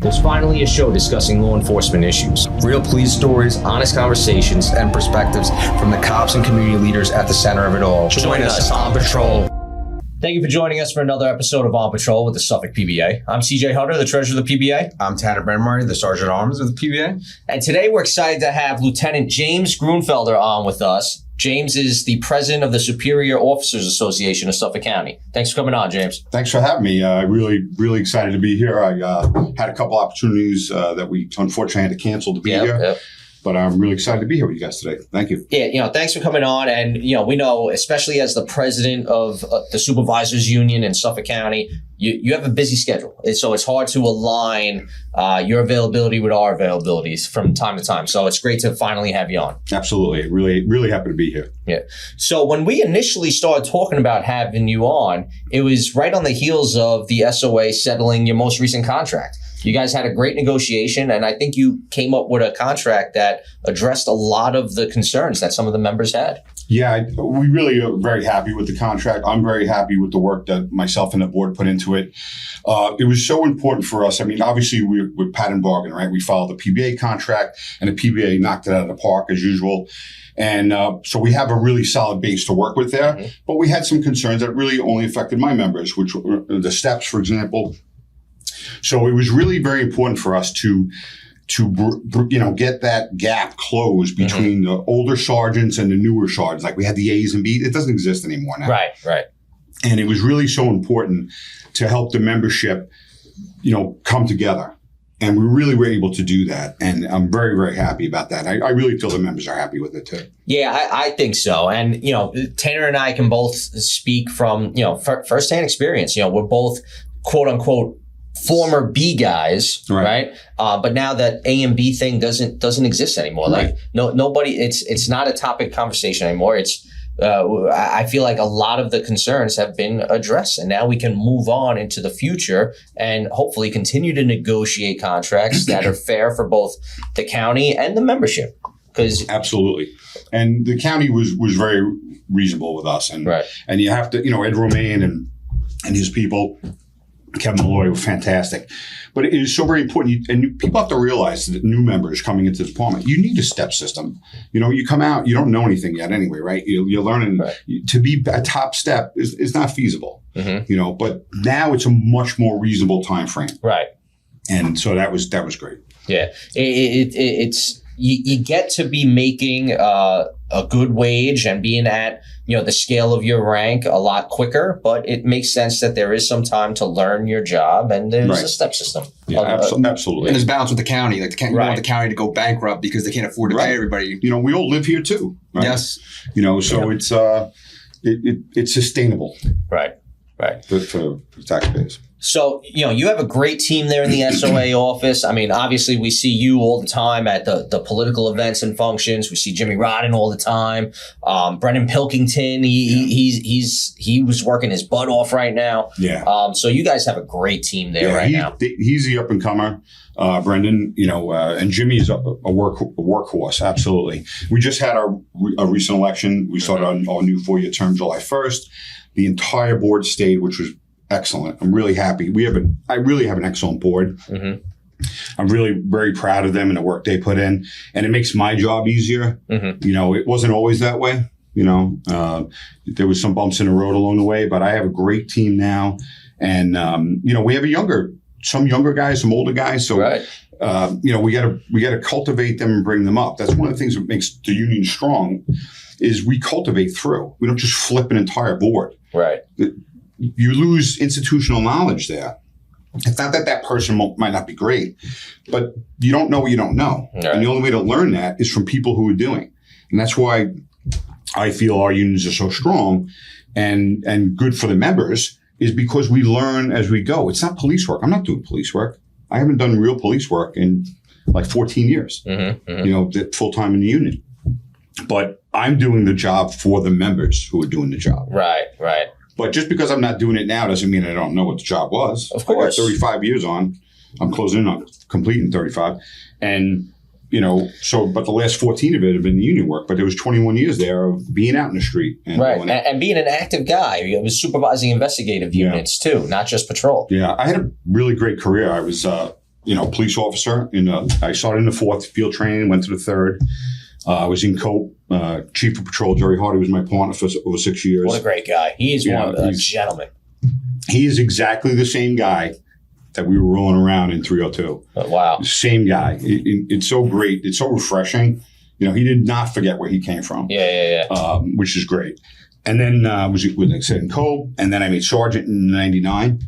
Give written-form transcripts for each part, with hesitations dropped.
There's finally a show discussing law enforcement issues. Real police stories, honest conversations, and perspectives from the cops and community leaders at the center of it all. Join us on patrol. Thank you for joining us for another episode of On Patrol with the Suffolk PBA. I'm CJ Hunter, the treasurer of the PBA. I'm Tanner Benmarty, the sergeant at arms of the PBA. And today we're excited to have Lieutenant James Gruenfelder on with us. James is the president of the Superior Officers Association of Suffolk County. Thanks for coming on, James. Thanks for having me. Really excited to be here. I had a couple opportunities that we unfortunately had to cancel to be here. Yep. But I'm really excited to be here with you guys today. Thank you. Yeah, thanks for coming on. And, we know, especially as the president of the Supervisors Union in Suffolk County, you have a busy schedule. So it's hard to align your availability with our availabilities from time to time. So it's great to finally have you on. Absolutely. Really happy to be here. Yeah. So when we initially started talking about having you on, it was right on the heels of the SOA settling your most recent contract. You guys had a great negotiation, and I think you came up with a contract that addressed a lot of the concerns that some of the members had. Yeah, we really are very happy with the contract. I'm very happy with the work that myself and the board put into it. It was so important for us. I mean, obviously, we're pattern bargain, right? We followed the PBA contract, and the PBA knocked it out of the park as usual. And so we have a really solid base to work with there. Mm-hmm. But we had some concerns that really only affected my members, which were the steps, for example. So it was really very important for us to get that gap closed between the older sergeants and the newer sergeants. Like we had the A's and B's. It doesn't exist anymore now. Right. And it was really so important to help the membership, come together. And we really were able to do that. And I'm very, very happy about that. I really feel the members are happy with it too. Yeah, I think so. And, Tanner and I can both speak from, firsthand experience. We're both, quote unquote, former B guys, right? But now that A and B thing doesn't exist anymore. Right. Like nobody, it's not a topic conversation anymore. It's I feel like a lot of the concerns have been addressed, and now we can move on into the future and hopefully continue to negotiate contracts that are fair for both the county and the membership. Absolutely, and the county was very reasonable with us, and and you have to, Ed Romaine and his people. Kevin Malloy were fantastic. But it is so very important. And people have to realize that new members coming into the department, you need a step system. You come out, you don't know anything yet anyway, right? You're learning to be a top step is not feasible, but now it's a much more reasonable time frame. Right. And so that was great. Yeah. It's you get to be making a good wage and being at the scale of your rank a lot quicker, but it makes sense that there is some time to learn your job, and there's a step system. Yeah, absolutely. And there's balance with the county. Like you don't want the county to go bankrupt because they can't afford to pay everybody. We all live here too. Right? Yes. So it's sustainable. Right. For taxpayers. So, you have a great team there in the SOA office. I mean, obviously, we see you all the time at the political events and functions. We see Jimmy Rodden all the time. Brendan Pilkington, he was working his butt off right now. Yeah. So you guys have a great team there now. He's the up and comer. Brendan, and Jimmy is a workhorse. Absolutely. We just had a recent election. We started our new 4-year term July 1st. The entire board stayed, which was excellent. I'm really happy. I really have an excellent board. Mm-hmm. I'm really very proud of them and the work they put in, and it makes my job easier. Mm-hmm. It wasn't always that way. There was some bumps in the road along the way, but I have a great team now, and we have some younger guys, some older guys. So we gotta cultivate them and bring them up. That's one of the things that makes the union strong. Is we cultivate through. We don't just flip an entire board. Right. You lose institutional knowledge there. It's not that person might not be great, but you don't know what you don't know. Right. And the only way to learn that is from people who are doing. And that's why I feel our unions are so strong and good for the members is because we learn as we go. It's not police work. I'm not doing police work. I haven't done real police work in like 14 years, full-time in the union. But I'm doing the job for the members who are doing the job. Right. But just because I'm not doing it now doesn't mean I don't know what the job was. Of course. I got 35 years on. I'm closing in on completing 35. And, but the last 14 of it have been union work. But there was 21 years there of being out in the street. And being an active guy. You was supervising investigative units too, not just patrol. Yeah. I had a really great career. I was police officer. I started in the 4th field training, went to the 3rd. I was in COPE, Chief of Patrol Jerry Hardy was my partner for over 6 years. What a great guy. He is one of the gentlemen. He is exactly the same guy that we were rolling around in 302. Oh, wow. Same guy. It's so great. It's so refreshing. He did not forget where he came from. Yeah. Which is great. And then was like I said, in COPE, and then I made sergeant in 99.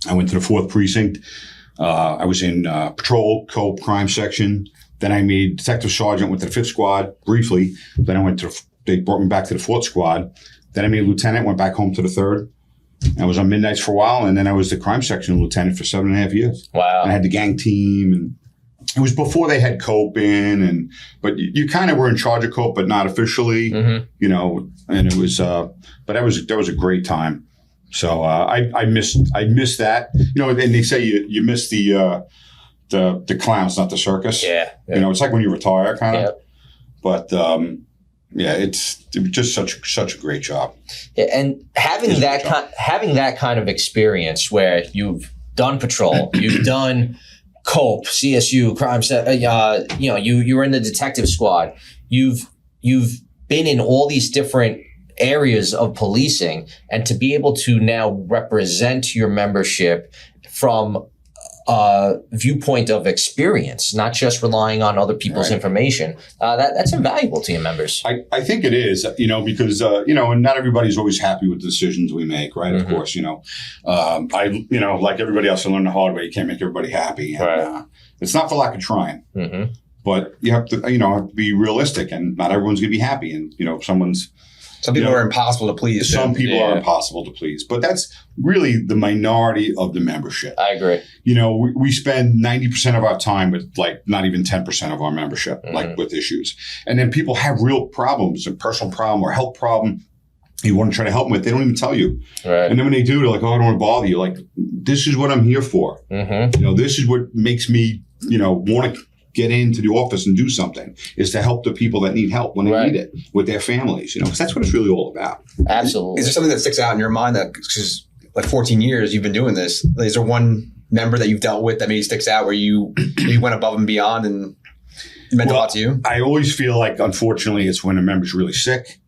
I went to the 4th precinct. I was in patrol, COPE, crime section. Then I made detective sergeant, went to the 5th squad briefly. Then they brought me back to the 4th squad. Then I made lieutenant, went back home to the 3rd. I was on midnights for a while, and then I was the crime section lieutenant for 7.5 years. Wow. And I had the gang team, and it was before they had COPE in, but you kind of were in charge of COPE, but not officially, and it was, but that was a great time. So I missed that, and they say you miss the clowns, not the circus. Yeah. It's like when you retire, kind of. Yeah. But it was just such a great job. Yeah, and having that kind of experience where you've done patrol, you've done COPE, CSU, crime set, you were in the detective squad. You've been in all these different areas of policing, and to be able to now represent your membership from a viewpoint of experience, not just relying on other people's information, that's invaluable to your members. I think it is, because, and not everybody's always happy with the decisions we make, right? Of course, like everybody else, I learned the hard way. You can't make everybody happy. And, it's not for lack of trying, but you have to, have to be realistic, and not everyone's going to be happy. And, some people are impossible to please. Some people are impossible to please, but that's really the minority of the membership. I agree. We spend 90% of our time with not even 10% of our membership, with issues. And then people have real problems, a personal problem or health problem you want to try to help them with. They don't even tell you. Right. And then when they do, they're like, oh, I don't want to bother you. This is what I'm here for. This is what makes me, want to get into the office and do something, is to help the people that need help when they need it with their families, because that's what it's really all about. Absolutely. Is there something that sticks out in your mind that, because 14 years you've been doing this, is there one member that you've dealt with that maybe sticks out where you went above and beyond and it meant a lot to you? I always feel like, unfortunately, it's when a member's really sick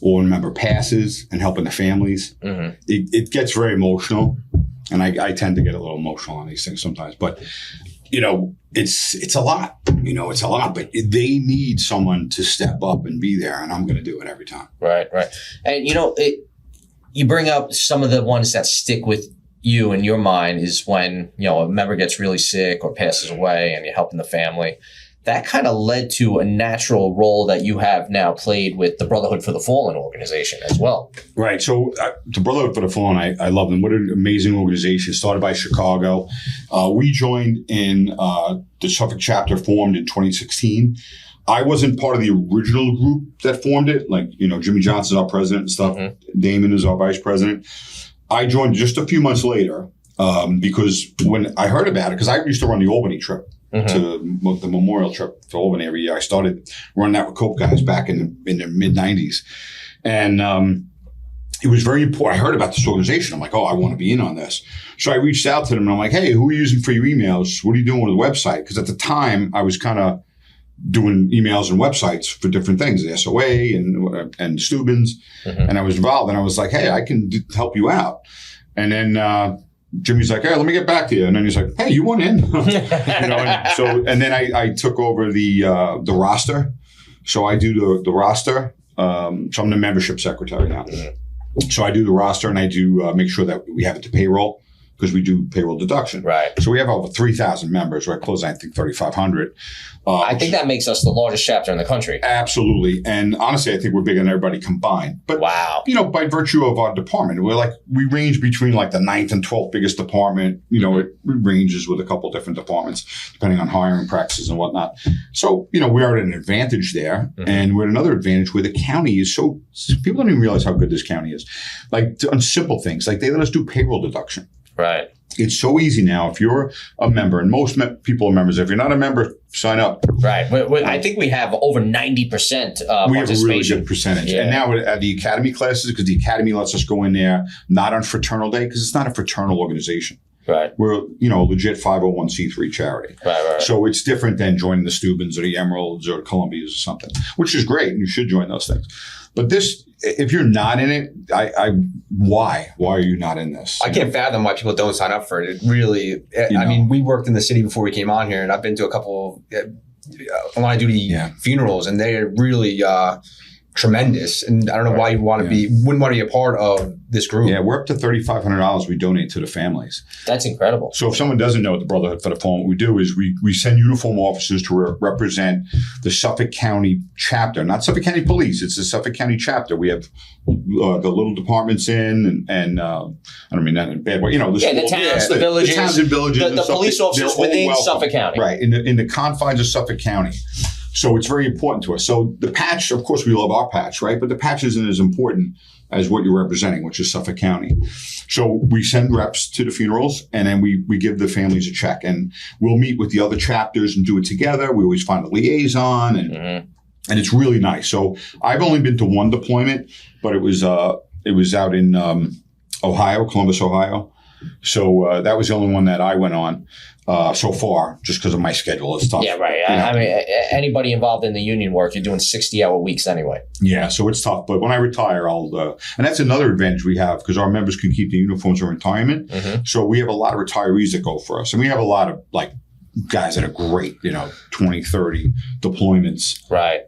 or when a member passes and helping the families. It gets very emotional, and I tend to get a little emotional on these things sometimes, but it's a lot, it's a lot, but they need someone to step up and be there, and I'm going to do it every time. Right. And, you bring up some of the ones that stick with you in your mind is when, a member gets really sick or passes away and you're helping the family. That kind of led to a natural role that you have now played with the Brotherhood for the Fallen organization as well. Right. So the Brotherhood for the Fallen, I love them. What an amazing organization, started by Chicago. We joined in the Suffolk chapter, formed in 2016. I wasn't part of the original group that formed it. Jimmy Johnson's our president and stuff. Damon is our vice president. I joined just a few months later because when I heard about it, because I used to run the Albany trip. To the memorial trip to Albany every year. I started running that with COPE guys back in the mid-90s. And it was very important. I heard about this organization. I'm like, oh, I want to be in on this. So I reached out to them, and I'm like, hey, who are you using for your emails? What are you doing with the website? Because at the time, I was kind of doing emails and websites for different things, the SOA and Steuben's. And I was involved. And I was like, hey, I can help you out. And then Jimmy's like, hey, let me get back to you. And then he's like, hey, you want in? And then I took over the roster. So I do the roster. So I'm the membership secretary now. So I do the roster, and I do make sure that we have it to payroll, because we do payroll deduction. Right. So we have over 3,000 members. We're closing, I think, 3,500. I think that makes us the largest chapter in the country. Absolutely. And honestly, I think we're bigger than everybody combined. But, wow. By virtue of our department, we range between the 9th and 12th biggest department. It ranges with a couple different departments, depending on hiring practices and whatnot. So, we are at an advantage there. And we're at another advantage where the county is people don't even realize how good this county is. On simple things, they let us do payroll deduction. Right. It's so easy now. If you're a member, and most people are members, if you're not a member, sign up. Right. I think we have over 90% participation. We have a really good percentage. Yeah. And now at the academy classes, because the academy lets us go in there, not on fraternal day, because it's not a fraternal organization. Right. We're, a legit 501c3 charity. Right. So it's different than joining the Steubens or the Emeralds or Columbias or something, which is great. And you should join those things. But this, if you're not in it, why? Why are you not in this? I can't fathom why people don't sign up for it. It really, I mean, we worked in the city before we came on here, and I've been to a couple line of duty funerals, and they're really tremendous. And I don't know why you wouldn't want to be a part of this group. Yeah, we're up to $3,500 we donate to the families. That's incredible. So if someone doesn't know the Brotherhood for the Fallen, what we do is we send uniform officers to represent the Suffolk County chapter, not Suffolk County Police. It's the Suffolk County chapter. We have the little departments in, and I don't mean that in a bad way. The towns, the villages, the towns and villages, the police officers within Suffolk County, right? In the confines of Suffolk County. So it's very important to us. So the patch, of course, we love our patch, right? But the patch isn't as important as what you're representing, which is Suffolk County. So we send reps to the funerals, and then we give the families a check, and we'll meet with the other chapters and do it together. We always find a liaison, and it's really nice. So I've only been to one deployment, but it was out in Ohio, Columbus, Ohio. So that was the only one that I went on so far, just because of my schedule. It's tough. Yeah, right. I mean, anybody involved in the union work, you're doing 60-hour weeks anyway. Yeah, so it's tough. But when I retire, I'll and that's another advantage we have, because our members can keep the uniforms in retirement. So we have a lot of retirees that go for us. And we have a lot of guys that are great, 20, 30 deployments. Right.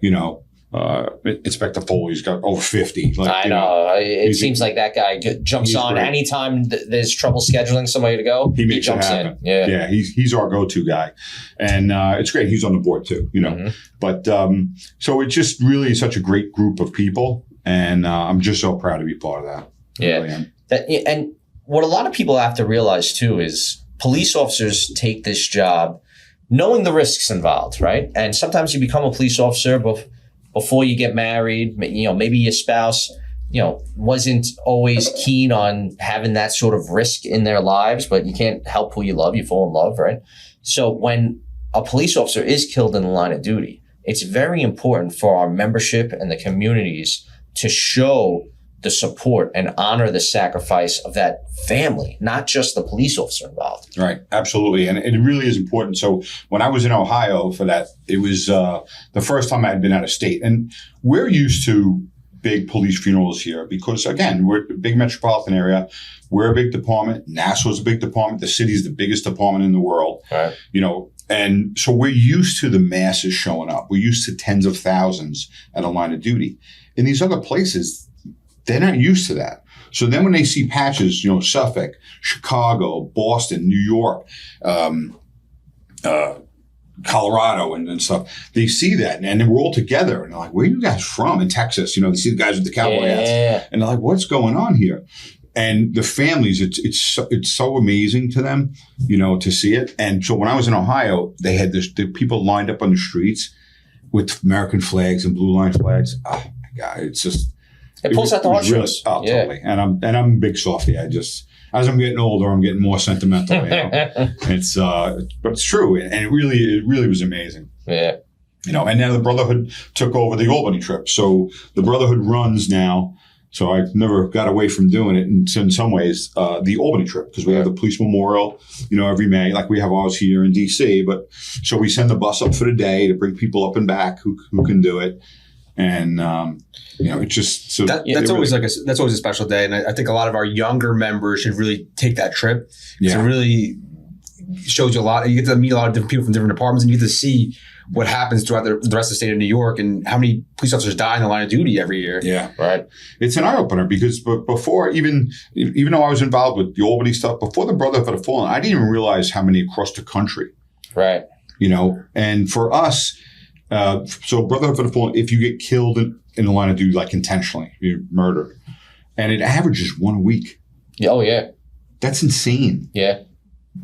Inspector Foley's got over 50. I know. It seems like that guy jumps on great. Anytime there's trouble scheduling somebody to go. He jumps in. Yeah, he's our go-to guy. And it's great. He's on the board too, But so it's just really such a great group of people. And I'm just so proud to be part of that. Yeah. Really, and what a lot of people have to realize too is police officers take this job knowing the risks involved, right? And sometimes you become a police officer before you get married, maybe your spouse, wasn't always keen on having that sort of risk in their lives, but you can't help who you love. You fall in love, right? So when a police officer is killed in the line of duty, it's very important for our membership and the communities to show the support and honor the sacrifice of that family, not just the police officer involved. Right, absolutely. And it really is important. So when I was in Ohio for that, it was the first time I had been out of state. And we're used to big police funerals here because, again, we're a big metropolitan area. We're a big department. Nassau's a big department. The city's the biggest department in the world. Right. And so we're used to the masses showing up. We're used to tens of thousands at a line of duty. In these other places, they're not used to that. So then when they see patches, Suffolk, Chicago, Boston, New York, Colorado and stuff, they see that. And then we're all together. And they're like, where are you guys from? In Texas, they see the guys with the cowboy hats. And they're like, what's going on here? And the families, it's so amazing to them, to see it. And so when I was in Ohio, they had the people lined up on the streets with American flags and blue line flags. Oh, my God, it's just... It pulls out the heartstrings. Really, totally. And I'm a big softie. As I'm getting older, I'm getting more sentimental. It's but it's true, and it really was amazing. Yeah. And now the Brotherhood took over the Albany trip, so the Brotherhood runs now. So I've never got away from doing it in some ways. The Albany trip, because we have the police memorial, every May, like we have ours here in DC. But so we send the bus up for the day to bring people up and back who can do it. And it's just so that's always that's always a special day, and I think a lot of our younger members should really take that trip. Yeah. It really shows you a lot. You get to meet a lot of different people from different departments, and you get to see what happens throughout the rest of the state of New York, and how many police officers die in the line of duty every year. Yeah, right. It's an eye opener because before even though I was involved with the Albany stuff before the Brotherhood of the Fallen, I didn't even realize how many across the country. Right. And for us. So Brotherhood of the Fallen, if you get killed in the line of duty, like intentionally, you're murdered, and it averages one a week. Oh yeah, that's insane. Yeah,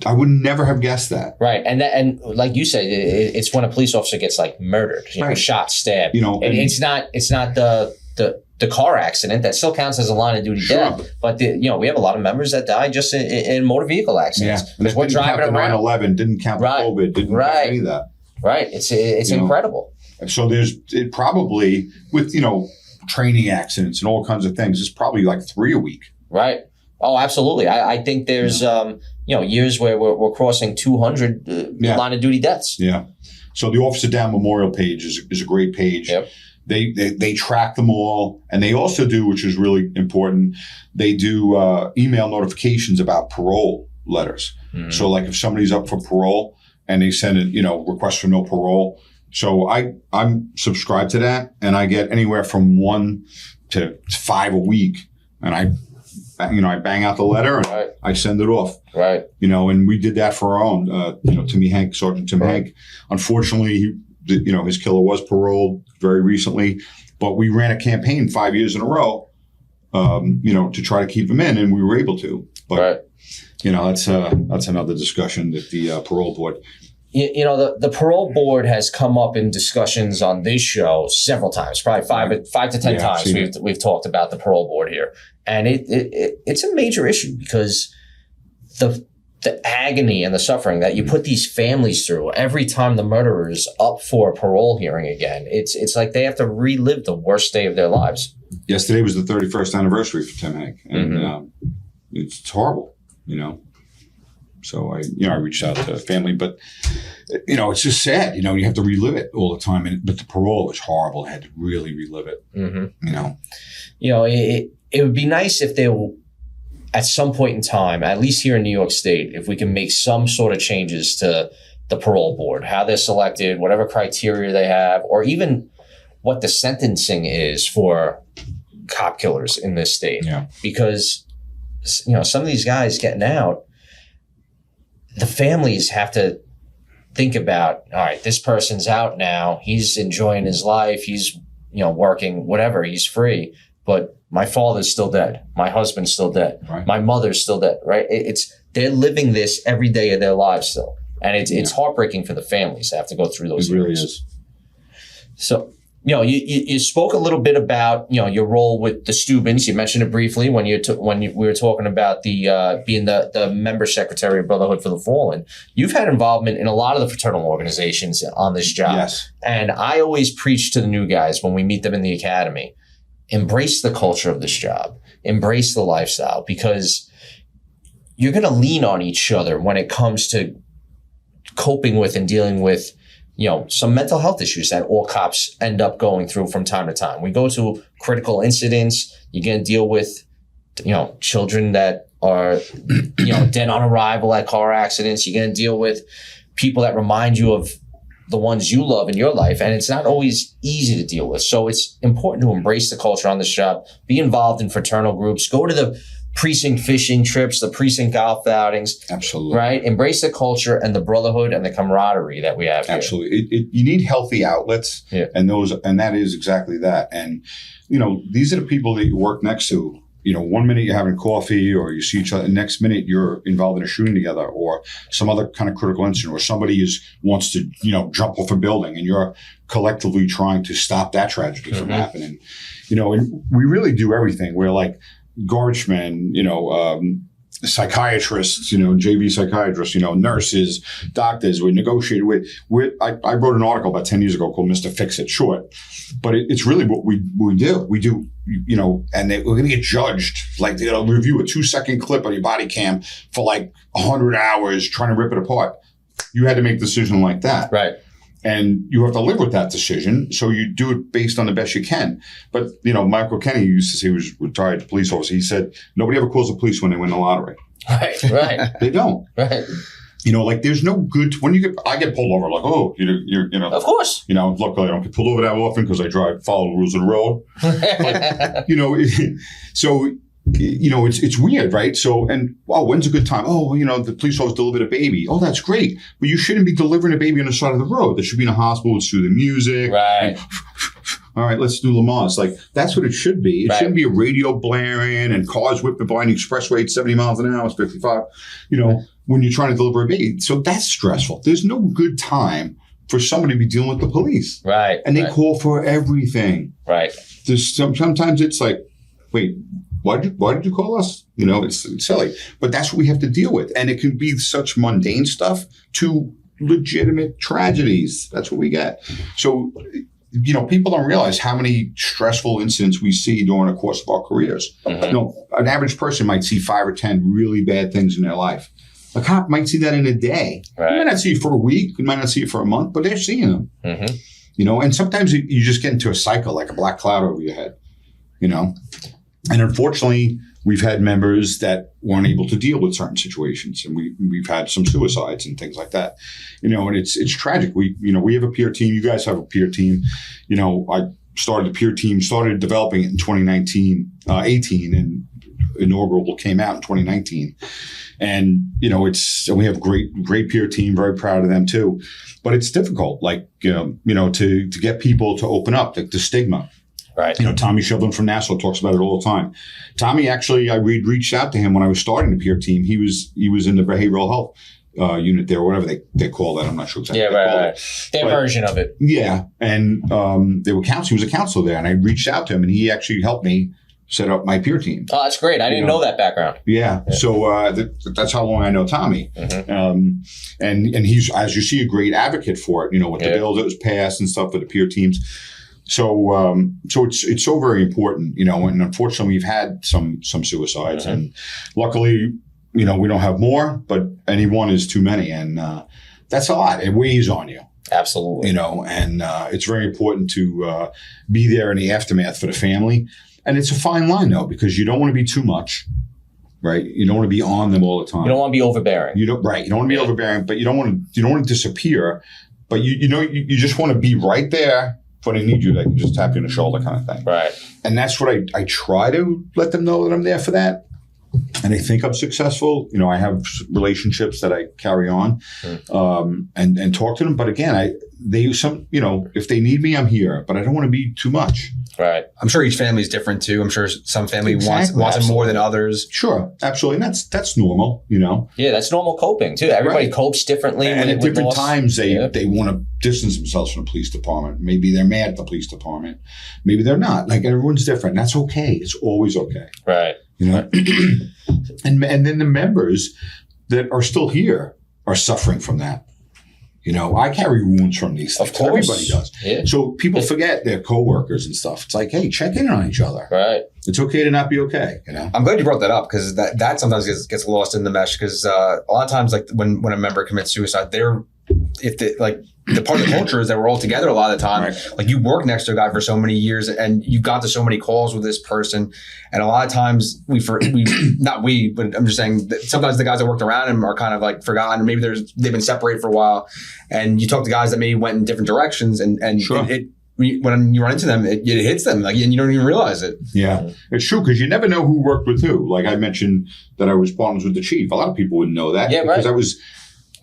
I would never have guessed that. Right, and like you said, it's when a police officer gets murdered, shot, stabbed. It's not the car accident that still counts as a line of duty death, but we have a lot of members that die just in motor vehicle accidents. Yeah, because we're driving around. 9/11 didn't count the COVID, didn't count any of that. Right. It's incredible. So it probably with, training accidents and all kinds of things, it's probably 3 a week. Right. Oh, absolutely. I think there's years where we're crossing 200 line of duty deaths. Yeah. So the Officer Down Memorial page is a great page. Yep. They track them all, and they also do, which is really important, they do email notifications about parole letters. Mm-hmm. So like if somebody's up for parole and they send a request for no parole. So I'm subscribed to that, and I get anywhere from 1 to 5 a week, and I bang out the letter and right. I send it off. Right. And we did that for our own, Timmy Hank, Sergeant Tim Hank. Unfortunately, his killer was paroled very recently, but we ran a campaign 5 years in a row, to try to keep him in, and we were able to. But, right. That's another discussion that the parole board. The parole board has come up in discussions on this show several times, probably five to 10 times we've talked about the parole board here. And it's a major issue because the agony and the suffering that you put these families through every time the murderer is up for a parole hearing again, it's like they have to relive the worst day of their lives. Yesterday was the 31st anniversary for Tim Hank, and it's horrible, So I reached out to the family, but it's just sad. You have to relive it all the time. But the parole was horrible. I had to really relive it. It would be nice if there, at some point in time, at least here in New York State, if we can make some sort of changes to the parole board, how they're selected, whatever criteria they have, or even what the sentencing is for cop killers in this state. Yeah. Because some of these guys getting out, the families have to think about, all right, this person's out now. He's enjoying his life. He's, working, whatever. He's free. But my father's still dead. My husband's still dead. Right. My mother's still dead, right? They're living this every day of their lives still. And it's heartbreaking for the families to have to go through those. It really is. So, you spoke a little bit about, your role with the Steubens. You mentioned it briefly when we were talking about the being the member secretary of Brotherhood for the Fallen. You've had involvement in a lot of the fraternal organizations on this job. Yes. And I always preach to the new guys when we meet them in the academy, embrace the culture of this job, embrace the lifestyle, because you're going to lean on each other when it comes to coping with and dealing with some mental health issues that all cops end up going through from time to time. We go to critical incidents. You're going to deal with, children that are, dead on arrival at car accidents. You're going to deal with people that remind you of the ones you love in your life. And it's not always easy to deal with. So it's important to embrace the culture on this job, be involved in fraternal groups, go to the precinct fishing trips, the precinct golf outings. Absolutely. Right? Embrace the culture and the brotherhood and the camaraderie that we have here. Absolutely. You need healthy outlets, and that is exactly that. And, these are the people that you work next to. 1 minute you're having coffee or you see each other, the next minute you're involved in a shooting together or some other kind of critical incident, or somebody wants to, jump off a building and you're collectively trying to stop that tragedy from happening. And we really do everything. We're like garbage men, psychiatrists, JV psychiatrists, nurses, doctors. We negotiate with. I wrote an article about 10 years ago called Mr. Fix-It Short, but it's really what we do. We do, and we're going to get judged. Like they're going to review a 2-second clip on your body cam for like 100 hours trying to rip it apart. You had to make a decision like that. Right. And you have to live with that decision. So you do it based on the best you can. But, Michael Kenny used to say, he was a retired police officer. He said, nobody ever calls the police when they win the lottery. Right. They don't. Right. There's no good, I get pulled over like, oh, you're Of course. Luckily I don't get pulled over that often because I follow the rules of the road. But, so, it's weird, right? So, and when's a good time? Oh, the police officer delivered a baby. Oh, that's great. But you shouldn't be delivering a baby on the side of the road. They should be in a hospital. It's through the music. Right. All right, let's do Lamont. Like, that's what it should be. It shouldn't be a radio blaring and cars whipping by the expressway at 70 miles an hour, it's 55, when you're trying to deliver a baby. So that's stressful. There's no good time for somebody to be dealing with the police. Right. And they call for everything. Right. There's sometimes it's like, wait, why did you call us? It's silly. But that's what we have to deal with. And it can be such mundane stuff to legitimate tragedies. That's what we get. So, people don't realize how many stressful incidents we see during the course of our careers. An average person might see 5 or 10 really bad things in their life. A cop might see that in a day. Right. They might not see it for a week. They might not see it for a month, but they're seeing them. And sometimes you just get into a cycle, like a black cloud over your head, And unfortunately, we've had members that weren't able to deal with certain situations, and we've had some suicides and things like that. And it's tragic. We have a peer team. You guys have a peer team. I started the peer team, started developing it in 18, and inaugural came out in 2019. And we have great peer team. Very proud of them too. But it's difficult, to get people to open up, like the stigma. Right. Tommy Shivlin from Nassau talks about it all the time. Tommy, actually, I reached out to him when I was starting the peer team. He was in the behavioral health unit there, or whatever they call that. I'm not sure exactly. Yeah, right. Their version of it. Yeah, and he was a counselor there, and I reached out to him, and he actually helped me set up my peer team. Oh, that's great. I didn't know that background. Yeah. So that's how long I know Tommy. And he's, as you see, a great advocate for it, with the bill that was passed and stuff for the peer teams. So it's so very important, and unfortunately we've had some suicides, and luckily, we don't have more, but any one is too many. And that's a lot. It weighs on you. Absolutely. And it's very important to be there in the aftermath for the family. And it's a fine line, though, because you don't want to be too much, right? You don't want to be on them all the time. You don't want to be overbearing. You don't want to be overbearing, but you don't want to disappear. But you just want to be right there when they need you. They can just tap you on the shoulder, kind of thing. Right. And that's what I try to let them know that I'm there for that. And they think I'm successful. I have relationships that I carry on, and talk to them. But again, if they need me, I'm here. But I don't want to be too much. Right. I'm sure each family is different too. I'm sure some family wants it more than others. Sure, absolutely, and that's normal. Yeah, that's normal coping too. Everybody copes differently. And at different times, they want to distance themselves from the police department. Maybe they're mad at the police department. Maybe they're not. Like, everyone's different. That's okay. It's always okay. Right. And then the members that are still here are suffering from that. I carry wounds from these things. Of course. Everybody does. Yeah. So people forget their coworkers and stuff. It's like, hey, check in on each other. Right. It's okay to not be okay. I'm glad you brought that up, because that sometimes gets lost in the mesh. Because a lot of times, like when a member commits suicide, the part of the culture is that we're all together a lot of the time. Right. Like, you work next to a guy for so many years, and you got to so many calls with this person, and a lot of times but I'm just saying that sometimes the guys that worked around him are kind of like forgotten. Maybe they've been separated for a while, and you talk to guys that maybe went in different directions, and sure. When you run into them, it hits them, and you don't even realize it. Yeah, it's true, because you never know who worked with who. Like, I mentioned that I was partners with the chief. A lot of people wouldn't know that. Yeah, because right.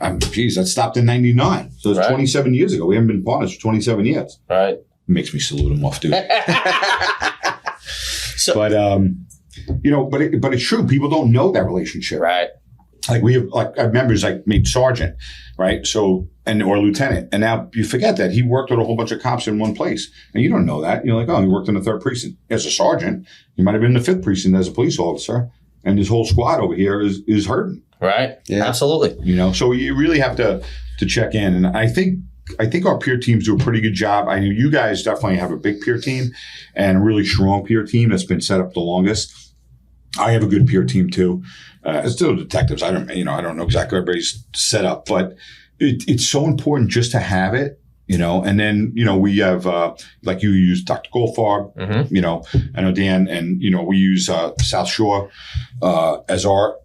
That stopped in 99. So it's 27 years ago. We haven't been partners for 27 years. Right. It makes me salute him off, dude. But it's true. People don't know that relationship. Right. Like, we have members like maybe sergeant, right? So, or lieutenant. And now you forget that he worked with a whole bunch of cops in one place. And you don't know that. You're like, oh, he worked in the 3rd precinct as a sergeant. He might have been in the 5th precinct as a police officer. And his whole squad over here is hurting. Right. Yeah. Absolutely. So you really have to check in. And I think our peer teams do a pretty good job. I know you guys definitely have a big peer team and a really strong peer team that's been set up the longest. I have a good peer team too. As do detectives. I don't know exactly everybody's set up, but it's so important just to have it. And then, we have, like, you use Dr. Goldfarb, I know Dan, and, we use South Shore as our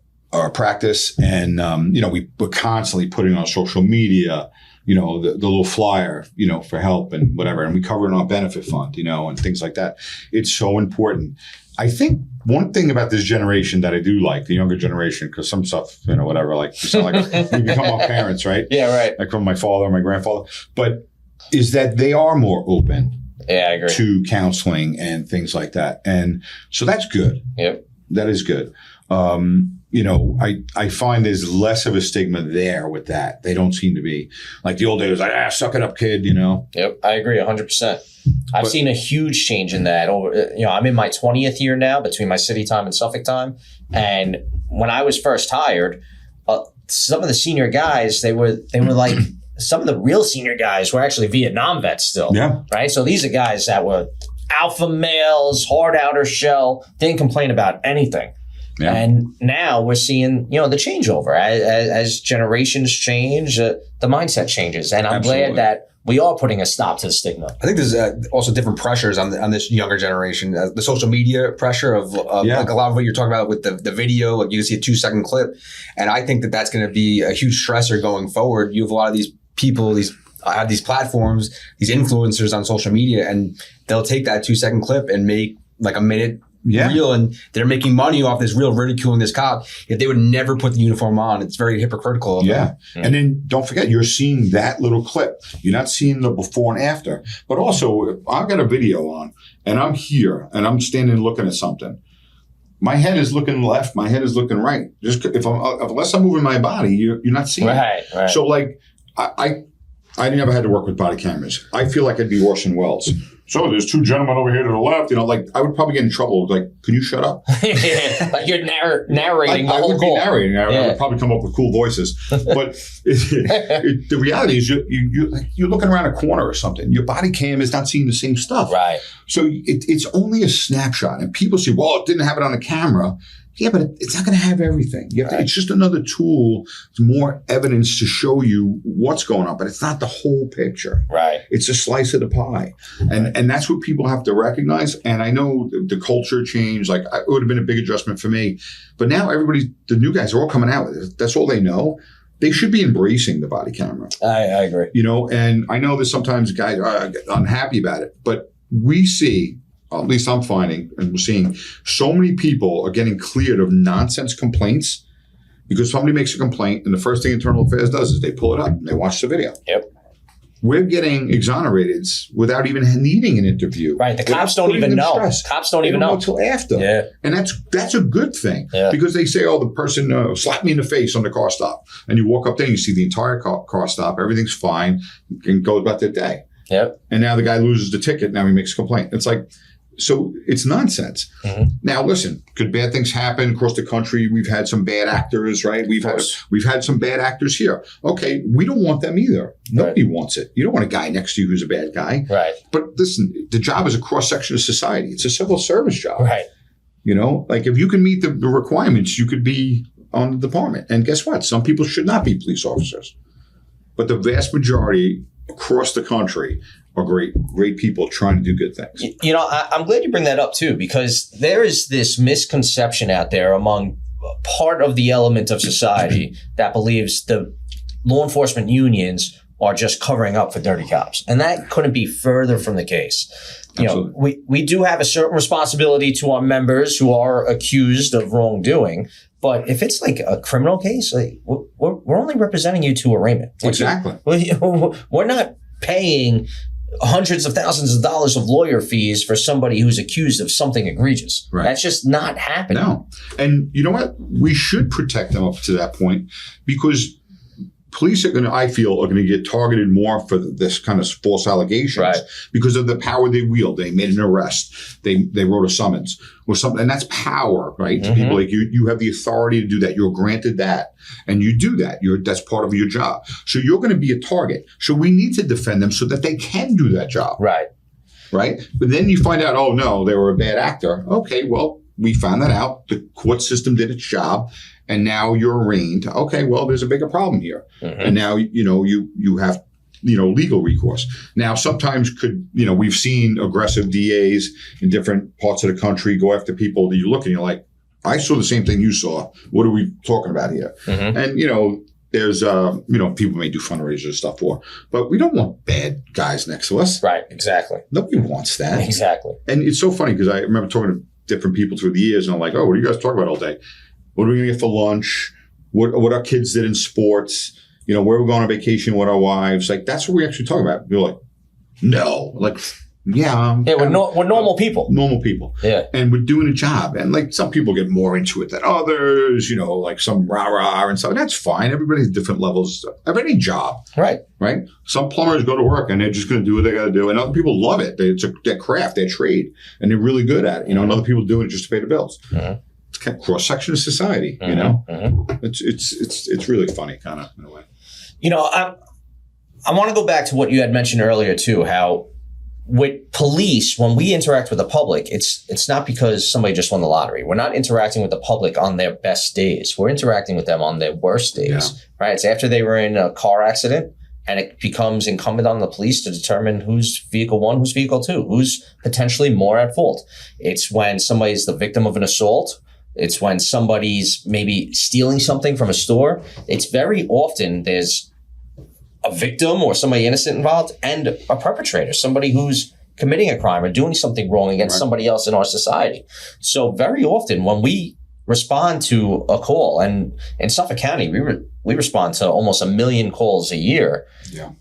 practice. And, we're constantly putting on social media, the little flyer, for help and whatever. And we cover it in our benefit fund, and things like that. It's so important. I think one thing about this generation that I do like, the younger generation, because some stuff, whatever, like, we sound like we become our parents, right? Yeah, right. Like from my father or my grandfather. But is that they are more open I agree. to counseling and things like that. And so that's good. Yep. That is good. I find there's less of a stigma there with that. They don't seem to be. Like, the old days, like, suck it up, kid, Yep, I agree 100%. I've seen a huge change in that. I'm in my 20th year now between my city time and Suffolk time. And when I was first hired, some of the senior guys, they were like some of the real senior guys were actually Vietnam vets still. Yeah. Right. So these are guys that were alpha males, hard outer shell, didn't complain about anything. Yeah. And now we're seeing, the changeover as generations change, the mindset changes. And I'm glad that we are putting a stop to the stigma. I think there's also different pressures on this younger generation. The social media pressure of like a lot of what you're talking about with the video, like you can see a 2-second clip. And I think that that's going to be a huge stressor going forward. You have a lot of these people, have these platforms, these influencers on social media, and they'll take that 2-second clip and make like a minute reel, and they're making money off this reel, ridiculing this cop. If they would never put the uniform on, it's very hypocritical of them. And then don't forget, you're seeing that little clip. You're not seeing the before and after. But also, if I've got a video on and I'm here and I'm standing looking at something, my head is looking left, my head is looking right. Just unless I'm moving my body, you're not seeing it. Right. So like I never had to work with body cameras. I feel like I'd be Orson Welles. So there's 2 gentlemen over here to the left. Like I would probably get in trouble. Like, can you shut up? Like you're narrating. I would be narrating. I would probably come up with cool voices. But the reality is, you're looking around a corner or something. Your body cam is not seeing the same stuff. Right. So it's only a snapshot, and people say, "Well, it didn't have it on the camera." Yeah, but it's not going to have everything. It's just another tool, more evidence to show you what's going on, but it's not the whole picture. Right. It's a slice of the pie. And that's what people have to recognize. And I know the culture changed. Like, it would have been a big adjustment for me. But now the new guys are all coming out with it. That's all they know. They should be embracing the body camera. I agree. And I know that sometimes guys are unhappy about it, but we see, at least I'm finding and we're seeing, so many people are getting cleared of nonsense complaints because somebody makes a complaint and the first thing Internal Affairs does is they pull it up and they watch the video. Yep. We're getting exonerated without even needing an interview. Right. The cops don't even know. Cops don't even know until after. Yeah. And that's a good thing because they say, the person slapped me in the face on the car stop. And you walk up there and you see the entire car stop. Everything's fine and goes about their day. Yep. And now the guy loses the ticket. Now he makes a complaint. It's like, so it's nonsense. Mm-hmm. Now, listen, could bad things happen across the country? We've had some bad actors, right? We've had some bad actors here. Okay, we don't want them either. Nobody wants it. You don't want a guy next to you who's a bad guy. Right. But listen, the job is a cross-section of society. It's a civil service job. Right. Like if you can meet the requirements, you could be on the department. And guess what? Some people should not be police officers. But the vast majority across the country are great people trying to do good things. I'm glad you bring that up too, because there is this misconception out there among part of the element of society that believes the law enforcement unions are just covering up for dirty cops. And that couldn't be further from the case. We do have a certain responsibility to our members who are accused of wrongdoing. But if it's like a criminal case, we're only representing you to arraignment. Exactly. We're not paying hundreds of thousands of dollars of lawyer fees for somebody who's accused of something egregious. Right. That's just not happening. No. And you know what? We should protect them up to that point because police are I feel, are going to get targeted more for this kind of false allegations because of the power they wield. They made an arrest. They wrote a summons or something. And that's power, right? Mm-hmm. People like you have the authority to do that. You're granted that. And you do that. That's part of your job. So you're going to be a target. So we need to defend them so that they can do that job. Right. Right? But then you find out, oh, no, they were a bad actor. Okay, well, we found that out. The court system did its job. And now you're arraigned. Okay, well, there's a bigger problem here. Mm-hmm. And now, you have, legal recourse. Now, sometimes we've seen aggressive DAs in different parts of the country go after people that you look and you're like, I saw the same thing you saw. What are we talking about here? Mm-hmm. And, there's, people may do fundraisers and stuff but we don't want bad guys next to us. Right, exactly. Nobody wants that. Exactly. And it's so funny because I remember talking to different people through the years and I'm like, oh, what are you guys talking about all day? What are we going to get for lunch? What our kids did in sports? Where we're going on vacation with our wives? Like, that's what we actually talk about. You're like, no. Like, we're normal people. Normal people. Yeah. And we're doing a job. And like some people get more into it than others, like some rah-rah and stuff. That's fine. Everybody has different levels of any job. Right. Right? Some plumbers go to work and they're just going to do what they got to do. And other people love it. It's their craft, their trade. And they're really good at it. And other people doing it just to pay the bills. Mm-hmm. It's kind of cross-section of society, Mm-hmm. It's really funny kind of in a way. I want to go back to what you had mentioned earlier too, how with police, when we interact with the public, it's not because somebody just won the lottery. We're not interacting with the public on their best days. We're interacting with them on their worst days, right? It's after they were in a car accident, and it becomes incumbent on the police to determine who's vehicle one, who's vehicle two, who's potentially more at fault. It's when somebody's the victim of an assault. It's when somebody's maybe stealing something from a store. It's very often there's a victim or somebody innocent involved and a perpetrator, somebody who's committing a crime or doing something wrong against somebody else in our society. So very often when we respond to a call, and in Suffolk County, we respond to almost 1 million calls a year. Yeah.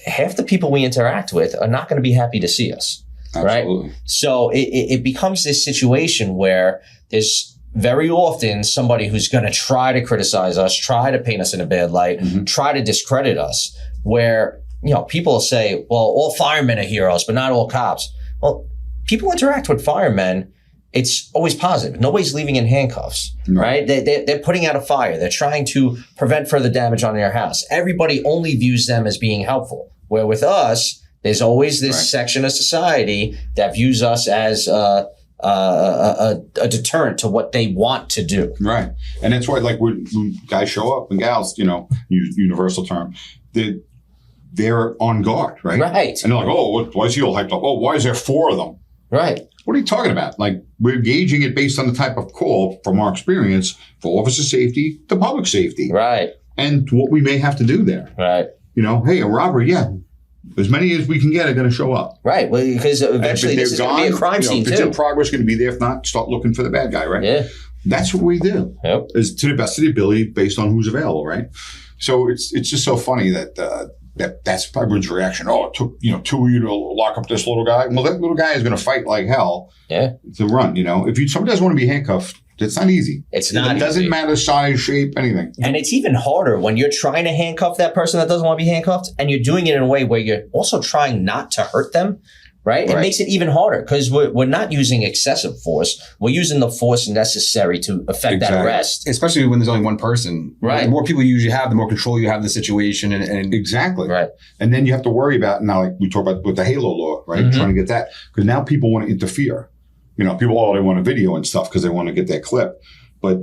Half the people we interact with are not going to be happy to see us. Absolutely. Right? So it becomes this situation where there's very often somebody who's going to try to criticize us, try to paint us in a bad light, try to discredit us, where, people say, well, all firemen are heroes, but not all cops. Well, people interact with firemen. It's always positive. Nobody's leaving in handcuffs, right? They're putting out a fire. They're trying to prevent further damage on their house. Everybody only views them as being helpful. Where with us, there's always this section of society that views us as a deterrent to what they want to do. Right. And that's why, like, when guys show up and gals, universal term, they're on guard, right? Right. And they're like, oh, why is he all hyped up? Oh, why is there 4 of them? Right. What are you talking about? Like, we're gauging it based on the type of call from our experience for officer safety to public safety. Right. And what we may have to do there. Right. Hey, a robbery, as many as we can get are going to show up. Right. Well, because eventually this is going to be a crime scene too. If it's in progress, going to be there. If not, start looking for the bad guy, right? Yeah. That's what we do. Yep. Is to the best of the ability based on who's available, right? So it's just so funny that that's everyone's reaction. Oh, it took 2 of you to lock up this little guy. Well, that little guy is going to fight like hell to run. If somebody doesn't want to be handcuffed, it's not easy. It's not. It doesn't matter size, shape, anything. And it's even harder when you're trying to handcuff that person that doesn't want to be handcuffed, and you're doing it in a way where you're also trying not to hurt them. Right? It makes it even harder because we're not using excessive force. We're using the force necessary to effect that arrest. Especially when there's only one person. Right. The more people you usually have, the more control you have of the situation. And exactly. Right. And then you have to worry about, now, like we talk about with the HALO law, right? Trying to get that. Because now people want to interfere. People, they want a video and stuff because they want to get their clip. But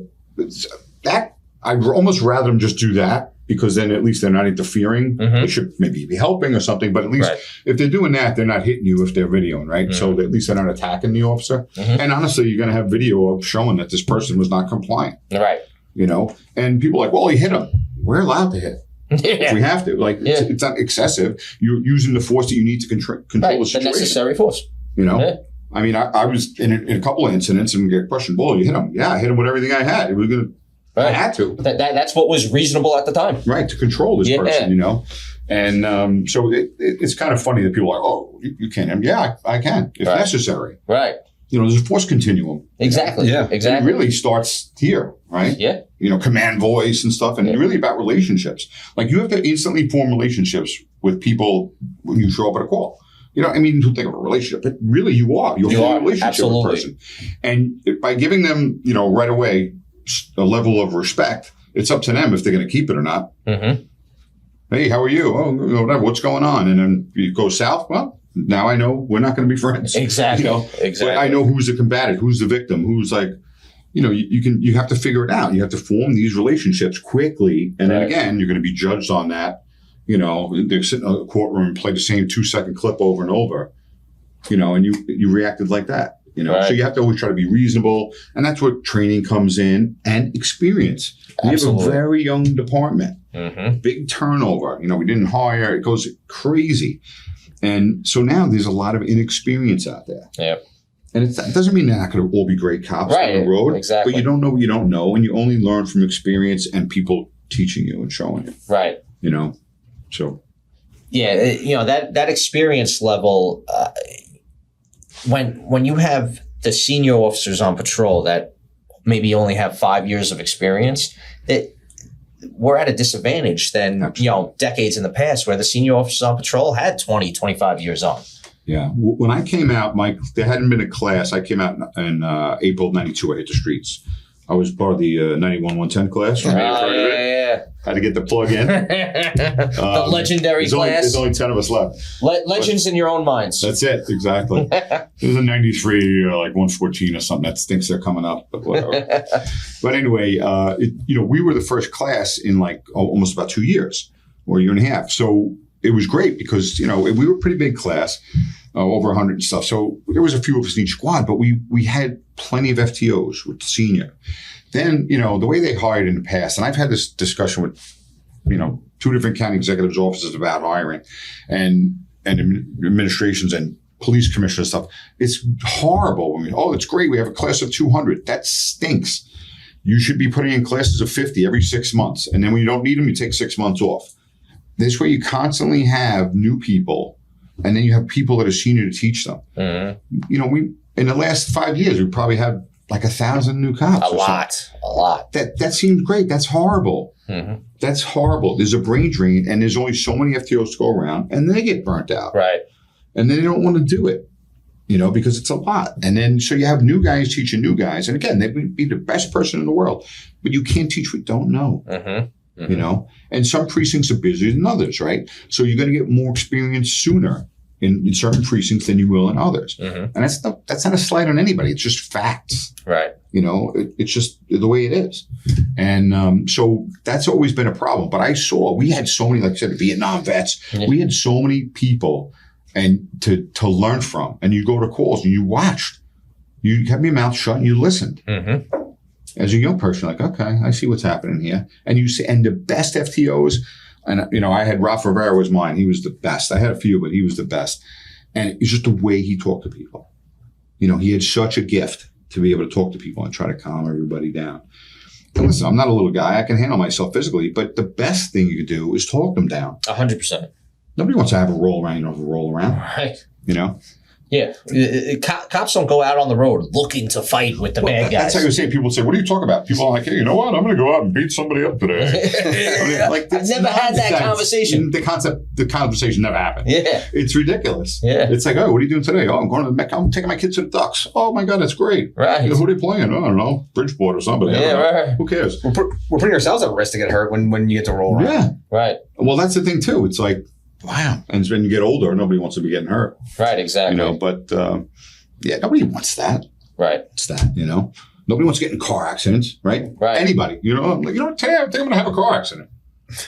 that, I'd almost rather them just do that, because then at least they're not interfering. They should maybe be helping or something, but at least if they're doing that, they're not hitting you if they're videoing, right? So at least they're not attacking the officer. And honestly, you're going to have video of showing that this person was not compliant. Right. And people are like, well, he hit him. We're allowed to hit. If we have to. Like, it's not excessive. You're using the force that you need to control the situation. The necessary force. I mean, I was in a couple of incidents and get questioned, well, you hit him. Yeah, I hit him with everything I had. It was going to. I had to. That's what was reasonable at the time. Right, to control this person, And so it's kind of funny that people are like, oh, you can't hit him. Yeah, I can, if necessary. Right. There's a force continuum. Exactly. Yeah. Exactly. It really starts here, right? Yeah. Command voice and stuff, and really about relationships. Like, you have to instantly form relationships with people when you show up at a call. I mean, you think of a relationship, but really you are. You're a relationship with a person. And by giving them, right away, a level of respect, it's up to them if they're going to keep it or not. Hey, how are you? Oh, whatever. What's going on? And then you go south. Well, now I know we're not going to be friends. Exactly. Exactly. But I know who's the combatant, who's the victim, who's like, you have to figure it out. You have to form these relationships quickly, and then again, you're going to be judged on that. They're sitting in a courtroom and play the same 2-second clip over and over. And you reacted like that. So you have to always try to be reasonable, and that's where training comes in, and experience. We have a very young department, big turnover. We didn't hire; it goes crazy, and so now there's a lot of inexperience out there. Yeah, and it doesn't mean they're not going to all be great cops on the road. Exactly, but you don't know what you don't know, and you only learn from experience and people teaching you and showing you. Right. So. Yeah, that experience level. When you have the senior officers on patrol that maybe only have 5 years of experience, that we're at a disadvantage than, decades in the past where the senior officers on patrol had 20, 25 years on. Yeah. When I came out, Mike, there hadn't been a class. I came out in April '92. I hit the streets. I was part of the 91-110 class. Yeah. Had to get the plug in. The legendary class. There's only 10 of us left. Legends in your own minds. That's it, exactly. There's a 93, like 114 or something that thinks they're coming up, but whatever. But anyway, we were the first class in like almost about 2 years or a year and a half. So it was great because, we were a pretty big class, over 100 and stuff. So there was a few of us in each squad, but we had plenty of FTOs with the senior. Then, the way they hired in the past, and I've had this discussion with, 2 different county executives' offices about hiring and administrations and police commissioner stuff. It's horrible. It's great. We have a class of 200. That stinks. You should be putting in classes of 50 every 6 months. And then when you don't need them, you take 6 months off. This way you constantly have new people, and then you have people that are senior to teach them. Mm-hmm. In the last 5 years, we probably had like 1,000 new cops. A lot. That seems great. That's horrible. Mm-hmm. That's horrible. There's a brain drain, and there's only so many FTOs to go around, and they get burnt out. Right. And then they don't want to do it, because it's a lot. And then so you have new guys teaching new guys, and again, they would be the best person in the world, but you can't teach what you don't know. Mm-hmm. Mm-hmm. And some precincts are busier than others, right? So you're going to get more experience sooner in certain precincts than you will in others. Mm-hmm. And that's not a slight on anybody. It's just facts. Right. It's just the way it is. And so that's always been a problem. But we had so many, like I said, Vietnam vets. Mm-hmm. We had so many people and to learn from. And you go to calls and you watched. You kept your mouth shut and you listened. Mm-hmm. As a young person, like, okay, I see what's happening here. And you see, and the best FTOs, and I had Ralph Rivera was mine. He was the best. I had a few, but he was the best. And it's just the way he talked to people. He had such a gift to be able to talk to people and try to calm everybody down. And listen, I'm not a little guy. I can handle myself physically, but the best thing you could do is talk them down. 100%. Nobody wants to have a roll around. You don't have a roll around. Right. Yeah. Cops don't go out on the road looking to fight with the bad guys. That's how you say. People say, what are you talking about? People are like, hey, you know what? I'm going to go out and beat somebody up today. I've never had that conversation. The conversation never happened. Yeah. It's ridiculous. Yeah. It's like, oh, what are you doing today? Oh, I'm going to the Mecca. I'm taking my kids to the Ducks. Oh, my God, that's great. Right. Who are they playing? Oh, I don't know. Bridgeport or somebody. Yeah, right. Who cares? We're putting ourselves at risk to get hurt when you get to roll around. Yeah. Right. Well, that's the thing, too. It's like, wow. And when you get older, nobody wants to be getting hurt. Right, exactly. But nobody wants that. Right. It's that, Nobody wants to get in car accidents, right? Right. Anybody. I'm like, today I think I'm going to have a car accident.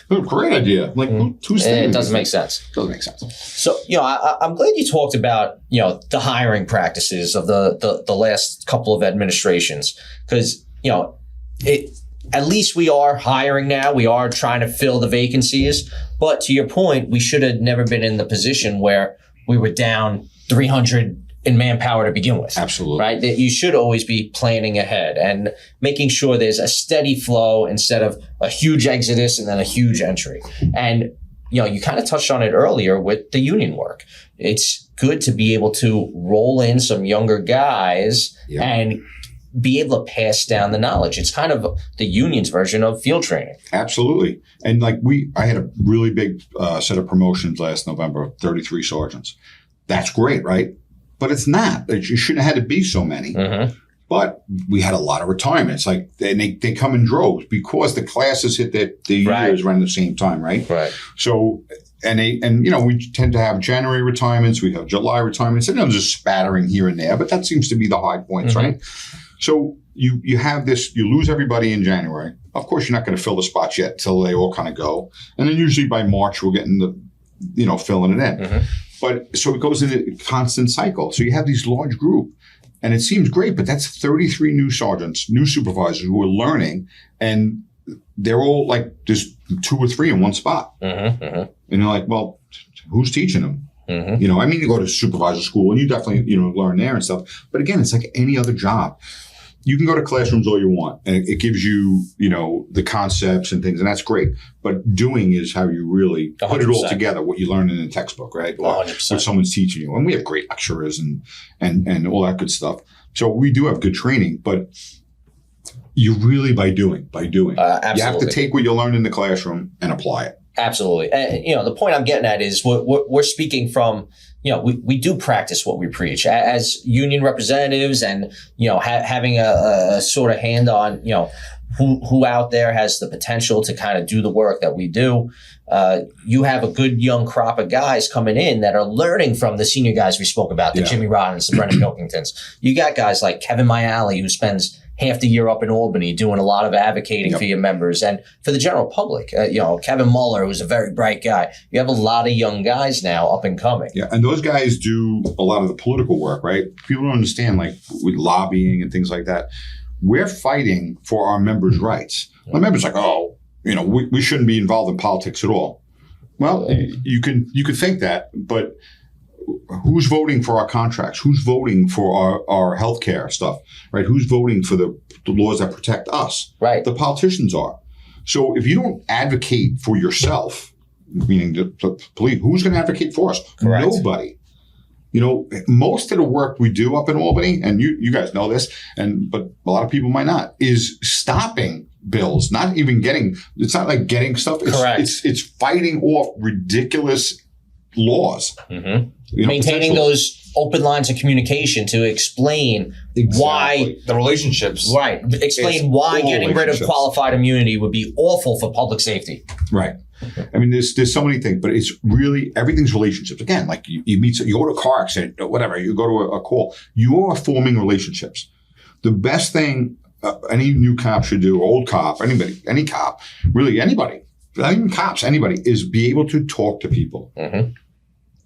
Great idea. Like, who's thinking? It doesn't make sense. Doesn't make sense. So, I'm glad you talked about, the hiring practices of the last couple of administrations because, at least we are hiring now. We are trying to fill the vacancies. But to your point, we should have never been in the position where we were down 300 in manpower to begin with. Absolutely. Right? That you should always be planning ahead and making sure there's a steady flow instead of a huge exodus and then a huge entry. And, you kind of touched on it earlier with the union work. It's good to be able to roll in some younger guys and be able to pass down the knowledge. It's kind of the union's version of field training. Absolutely. And I had a really big set of promotions last November, 33 sergeants. That's great, right? But it's not. You shouldn't have had to be so many. Mm-hmm. But we had a lot of retirements. And they come in droves because the classes hit the years run at the same time, right? Right. So we tend to have January retirements, we have July retirements, and there's a spattering here and there, but that seems to be the high points, mm-hmm. right? So you have this, you lose everybody in January. Of course, you're not going to fill the spots yet until they all kind of go. And then usually by March, we're getting filling it in. Mm-hmm. But so it goes in a constant cycle. So you have these large group and it seems great, but that's 33 new sergeants, new supervisors who are learning and they're all like there's 2 or 3 in one spot. Mm-hmm, mm-hmm. And you're like, well, who's teaching them? Mm-hmm. You go to supervisor school and you definitely, learn there and stuff. But again, it's like any other job. You can go to classrooms all you want and it gives you, the concepts and things and that's great. But doing is how you really 100%. Put it all together, what you learn in the textbook, right? Or 100%. What someone's teaching you. And we have great lecturers and all that good stuff. So we do have good training, but you really by doing. Absolutely. You have to take what you learn in the classroom and apply it. Absolutely. And, the point I'm getting at is we're speaking from, we do practice what we preach as union representatives, and, having a sort of hand on, who out there has the potential to kind of do the work that we do. You have a good young crop of guys coming in that are learning from the senior guys we spoke about, the Jimmy Roddens, the Brendan Pilkingtons. You got guys like Kevin Mayali, who spends half the year up in Albany doing a lot of advocating for your members and for the general public. Kevin Muller, who's a very bright guy. You have a lot of young guys now up and coming. Yeah, and those guys do a lot of the political work, right? People don't understand, like with lobbying and things like that. We're fighting for our members' rights. My members are like, we shouldn't be involved in politics at all. Well, you could think that, but who's voting for our contracts? Who's voting for our healthcare stuff, right? Who's voting for the laws that protect us? Right. The politicians are. So if you don't advocate for yourself, meaning the police, who's going to advocate for us? Correct. Nobody. Most of the work we do up in Albany, and you guys know this, but a lot of people might not, is stopping bills, not even it's not like getting stuff. It's fighting off ridiculous laws. Mm-hmm. Maintaining those open lines of communication to explain why the relationships. Right. Explain why getting rid of qualified immunity would be awful for public safety. Right. I mean, there's so many things, but it's really, everything's relationships. Again, like you go to a car accident, or whatever, you go to a call, you are forming relationships. The best thing any new cop should do, old cop, anybody, any cop, really anybody, not even cops, anybody, is be able to talk to people. Mm-hmm.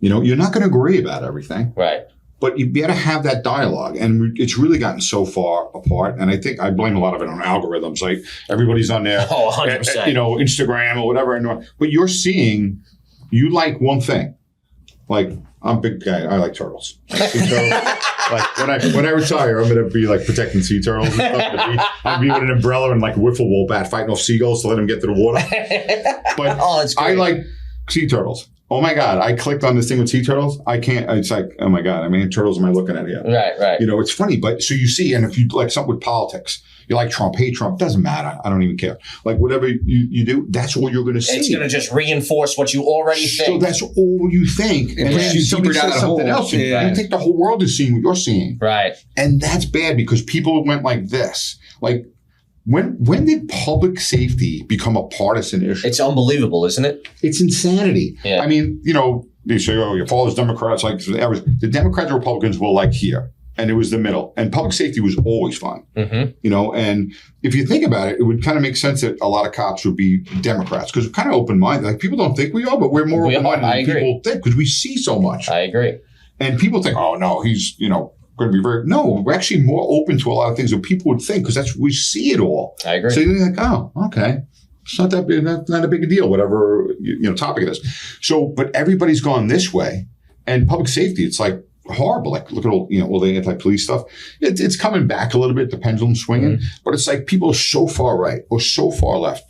You're not going to agree about everything. Right. But you better have that dialogue. And it's really gotten so far apart. And I think I blame a lot of it on algorithms. Like everybody's on there, 100%. Instagram or whatever. But you're seeing, you like one thing. Like, I'm a big guy. I like turtles. Like when I retire, I'm going to be like protecting sea turtles and stuff. I'll be with an umbrella and like a wiffle ball bat fighting off seagulls to let them get to the water. But that's great. I like sea turtles. Oh my God, I clicked on this thing with sea turtles. I can't, it's like, oh my God, how many turtles am I looking at here? Right. It's funny, but so you see, and if you like something with politics, you like Trump, hate Trump, doesn't matter. I don't even care. Like whatever you do, that's all you're going to see. It's going to just reinforce what you already think. So that's all you think. And then somebody says something else, and you think the whole world is seeing what you're seeing. Right. And that's bad because people went like this. Like, when did public safety become a partisan issue? It's unbelievable, isn't it? It's insanity. Yeah. I mean, they say, oh, your father's Democrats. Like the Democrats and Republicans were like here, and it was the middle. And public safety was always fine. Mm-hmm. And if you think about it, it would kind of make sense that a lot of cops would be Democrats because we're kind of open-minded. Like people don't think we are, but we're more open-minded than people think because we see so much. I agree. And people think, oh no, he's going to be no, we're actually more open to a lot of things than people would think because we see it all. I agree. So you're like, oh, okay. It's not that big, not a big deal, whatever topic it is. So, but everybody's gone this way, and public safety, it's like horrible. Like look at all the anti-police stuff. It's coming back a little bit, the pendulum swinging, but it's like people are so far right or so far left.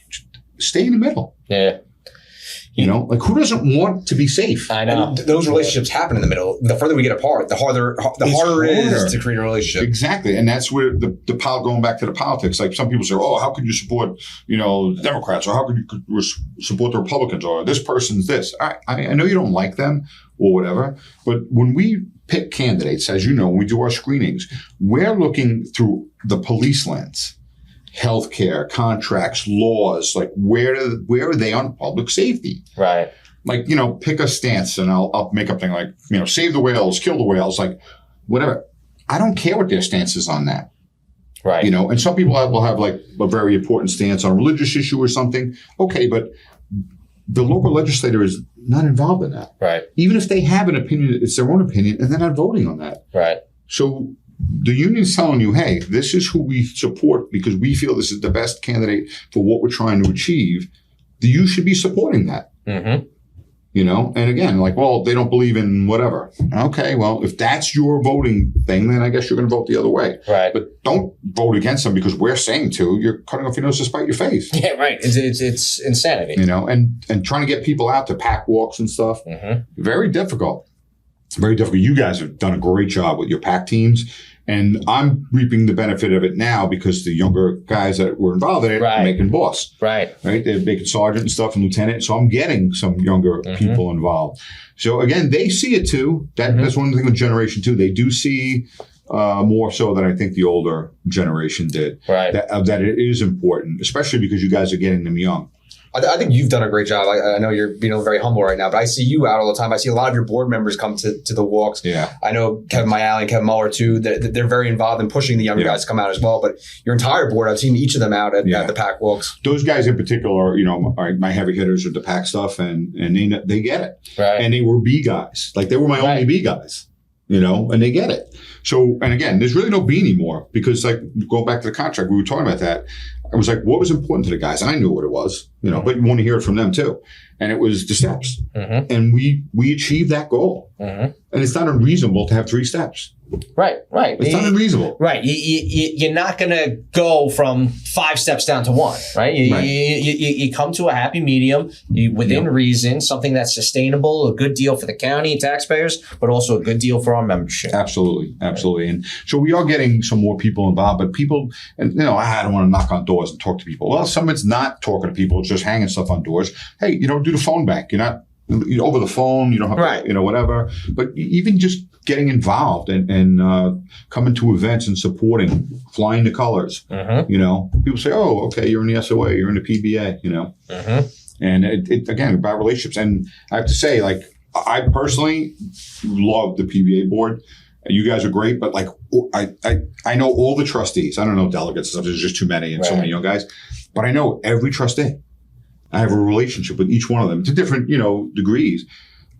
Stay in the middle. Yeah. Like who doesn't want to be safe? I know. And those relationships happen in the middle. The further we get apart, the harder it is to create a relationship. Exactly. And that's where going back to the politics, like some people say, oh, how could you support, the Democrats, or how could you support the Republicans, or this person's this. I know you don't like them or whatever, but when we pick candidates, as you know, when we do our screenings, we're looking through the police lens. Healthcare, contracts, laws, like where are they on public safety? Right. Like, pick a stance and I'll make up thing like, save the whales, kill the whales, like whatever. I don't care what their stance is on that. Right. And some people will have like a very important stance on a religious issue or something. Okay, but the local legislator is not involved in that. Right. Even if they have an opinion, it's their own opinion, and they're not voting on that. Right. So the union's telling you, hey, this is who we support because we feel this is the best candidate for what we're trying to achieve. You should be supporting that. Mm-hmm. And again, like, well, they don't believe in whatever. Okay, well, if that's your voting thing, then I guess you're going to vote the other way. Right. But don't vote against them because we're saying to. You're cutting off your nose to spite your face. Yeah, right. It's insanity. And trying to get people out to pack walks and stuff. Mm-hmm. Very difficult. Very difficult. You guys have done a great job with your pack teams. And I'm reaping the benefit of it now because the younger guys that were involved in it are making boss. Right. They're making sergeant and stuff and lieutenant. So I'm getting some younger people involved. So again, they see it too. That's one thing with Generation 2. They do see more so than I think the older generation did. Right. That it is important, especially because you guys are getting them young. I think you've done a great job. I know you're being very humble right now, but I see you out all the time. I see a lot of your board members come to the walks. Yeah. I know Kevin Mayali and Kevin Muller too. They're very involved in pushing the younger guys to come out as well. But your entire board, I've seen each of them out at the PAC walks. Those guys in particular, are my heavy hitters with the PAC stuff, and they get it. Right. And they were B guys. Like they were my only B guys. And they get it. So, and again, there's really no B anymore because, like, going back to the contract, we were talking about that. I was like, what was important to the guys? I knew what it was, but you want to hear it from them too. And it was the steps. And we achieved that goal. And it's not unreasonable to have 3 steps. Right. It's not unreasonable. Right. You're not going to go from 5 steps down to 1, right? You come to a happy medium within reason, something that's sustainable, a good deal for the county and taxpayers, but also a good deal for our membership. Absolutely. And so we are getting some more people involved, but people, and I don't want to knock on doors and talk to people. Well, some of it's not talking to people, it's just hanging stuff on doors. Hey, do the phone bank. You're not over the phone, you don't have to, whatever. But even just getting involved and coming to events and supporting, flying the colors. People say, oh, okay, you're in the SOA, you're in the PBA, And it again, about relationships. And I have to say, like, I personally love the PBA board. You guys are great, but like, I know all the trustees. I don't know delegates and stuff. There's just too many and so many young guys. But I know every trustee. I have a relationship with each one of them to different, degrees,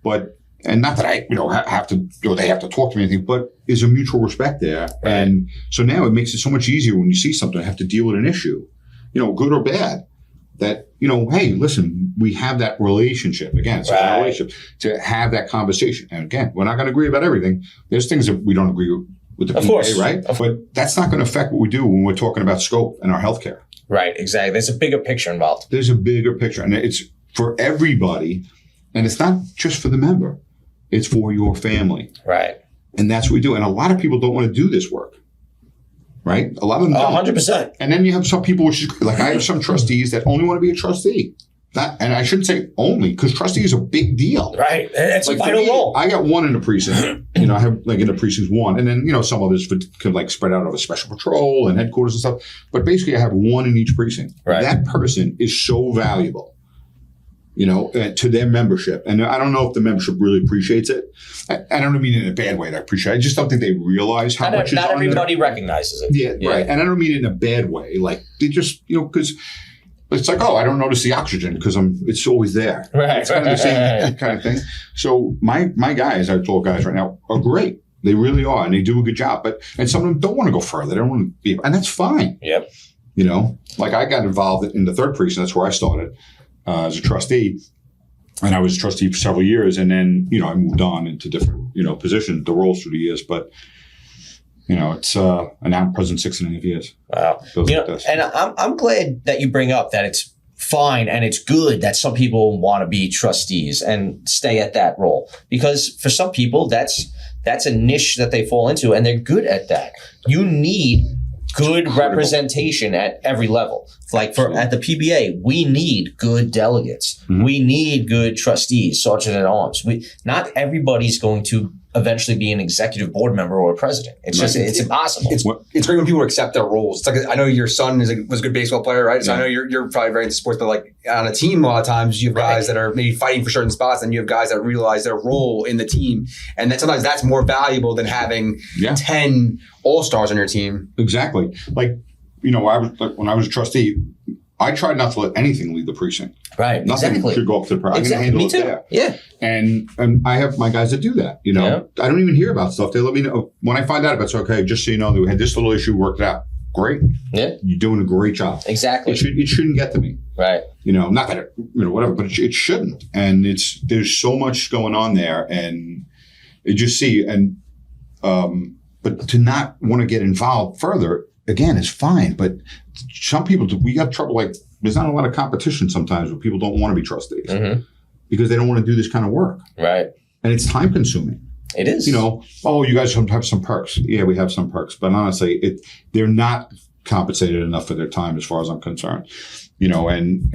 and not that I, have to, they have to talk to me or anything, but there's a mutual respect there. Right. And so now it makes it so much easier when you see something, have to deal with an issue, good or bad, that, hey, listen, we have that relationship. Again, it's a relationship to have that conversation. And again, we're not going to agree about everything. There's things that we don't agree with the PBA, right? But that's not going to affect what we do when we're talking about scope and our healthcare. Right, exactly. There's a bigger picture involved. There's a bigger picture, and it's for everybody, and it's not just for the member. It's for your family. Right. And that's what we do. And a lot of people don't want to do this work, right? A lot of them don't. 100%. And then you have some people, which is, like I have some trustees that only want to be a trustee. And I shouldn't say only, because trustee is a big deal. Right. It's like a vital role. I got 1 in the precinct. I have like in the precincts 1. And then, some others could like spread out over special patrol and headquarters and stuff. But basically I have 1 in each precinct. Right. That person is so valuable, to their membership. And I don't know if the membership really appreciates it. I don't mean it in a bad way to appreciate it. I just don't think they realize how much is on there. Not everybody recognizes it. Yeah, right. And I don't mean it in a bad way. Like they just, because it's like, oh, I don't notice the oxygen because it's always there. Right. It's kind of the same kind of thing. So my guys, I told guys right now, are great. They really are, and they do a good job. And some of them don't want to go further. They don't want to be, and that's fine. Yep. Like I got involved in the 3rd precinct. That's where I started as a trustee, and I was a trustee for several years. And then I moved on into different positions, the roles through the years, but. It's and now I'm president 6.5 years. Wow. And I'm glad that you bring up that it's fine and it's good that some people want to be trustees and stay at that role, because for some people that's a niche that they fall into and they're good at that. You need good representation at every level. Like at the PBA, we need good delegates. We need good trustees, sergeant at arms. Not everybody's going to eventually be an executive board member or a president. It's just, it's impossible. It's great when people accept their roles. It's like, I know your son was a good baseball player, right? So I know you're probably very into sports, but like on a team, a lot of times you have guys that are maybe fighting for certain spots, and you have guys that realize their role in the team. And sometimes that's more valuable than having 10 all-stars on your team. Exactly. Like, when I was a trustee, I tried not to let anything leave the precinct. Right. Nothing should go up to the precinct. I can handle it there. Yeah. And I have my guys that do that. I don't even hear about stuff. They let me know when I find out about it. It's okay. Just so you know, we had this little issue worked out. Great. Yeah. You're doing a great job. Exactly. It shouldn't get to me. Right. Not that it, whatever, but it shouldn't. And there's so much going on there, and you just see but to not want to get involved further. Again, it's fine, but some people, we got trouble. Like, there's not a lot of competition sometimes where people don't want to be trustees because they don't want to do this kind of work. Right. And it's time consuming. It is. You know, oh, you guys have some perks. Yeah, we have some perks. But honestly, they're not compensated enough for their time as far as I'm concerned. You know, and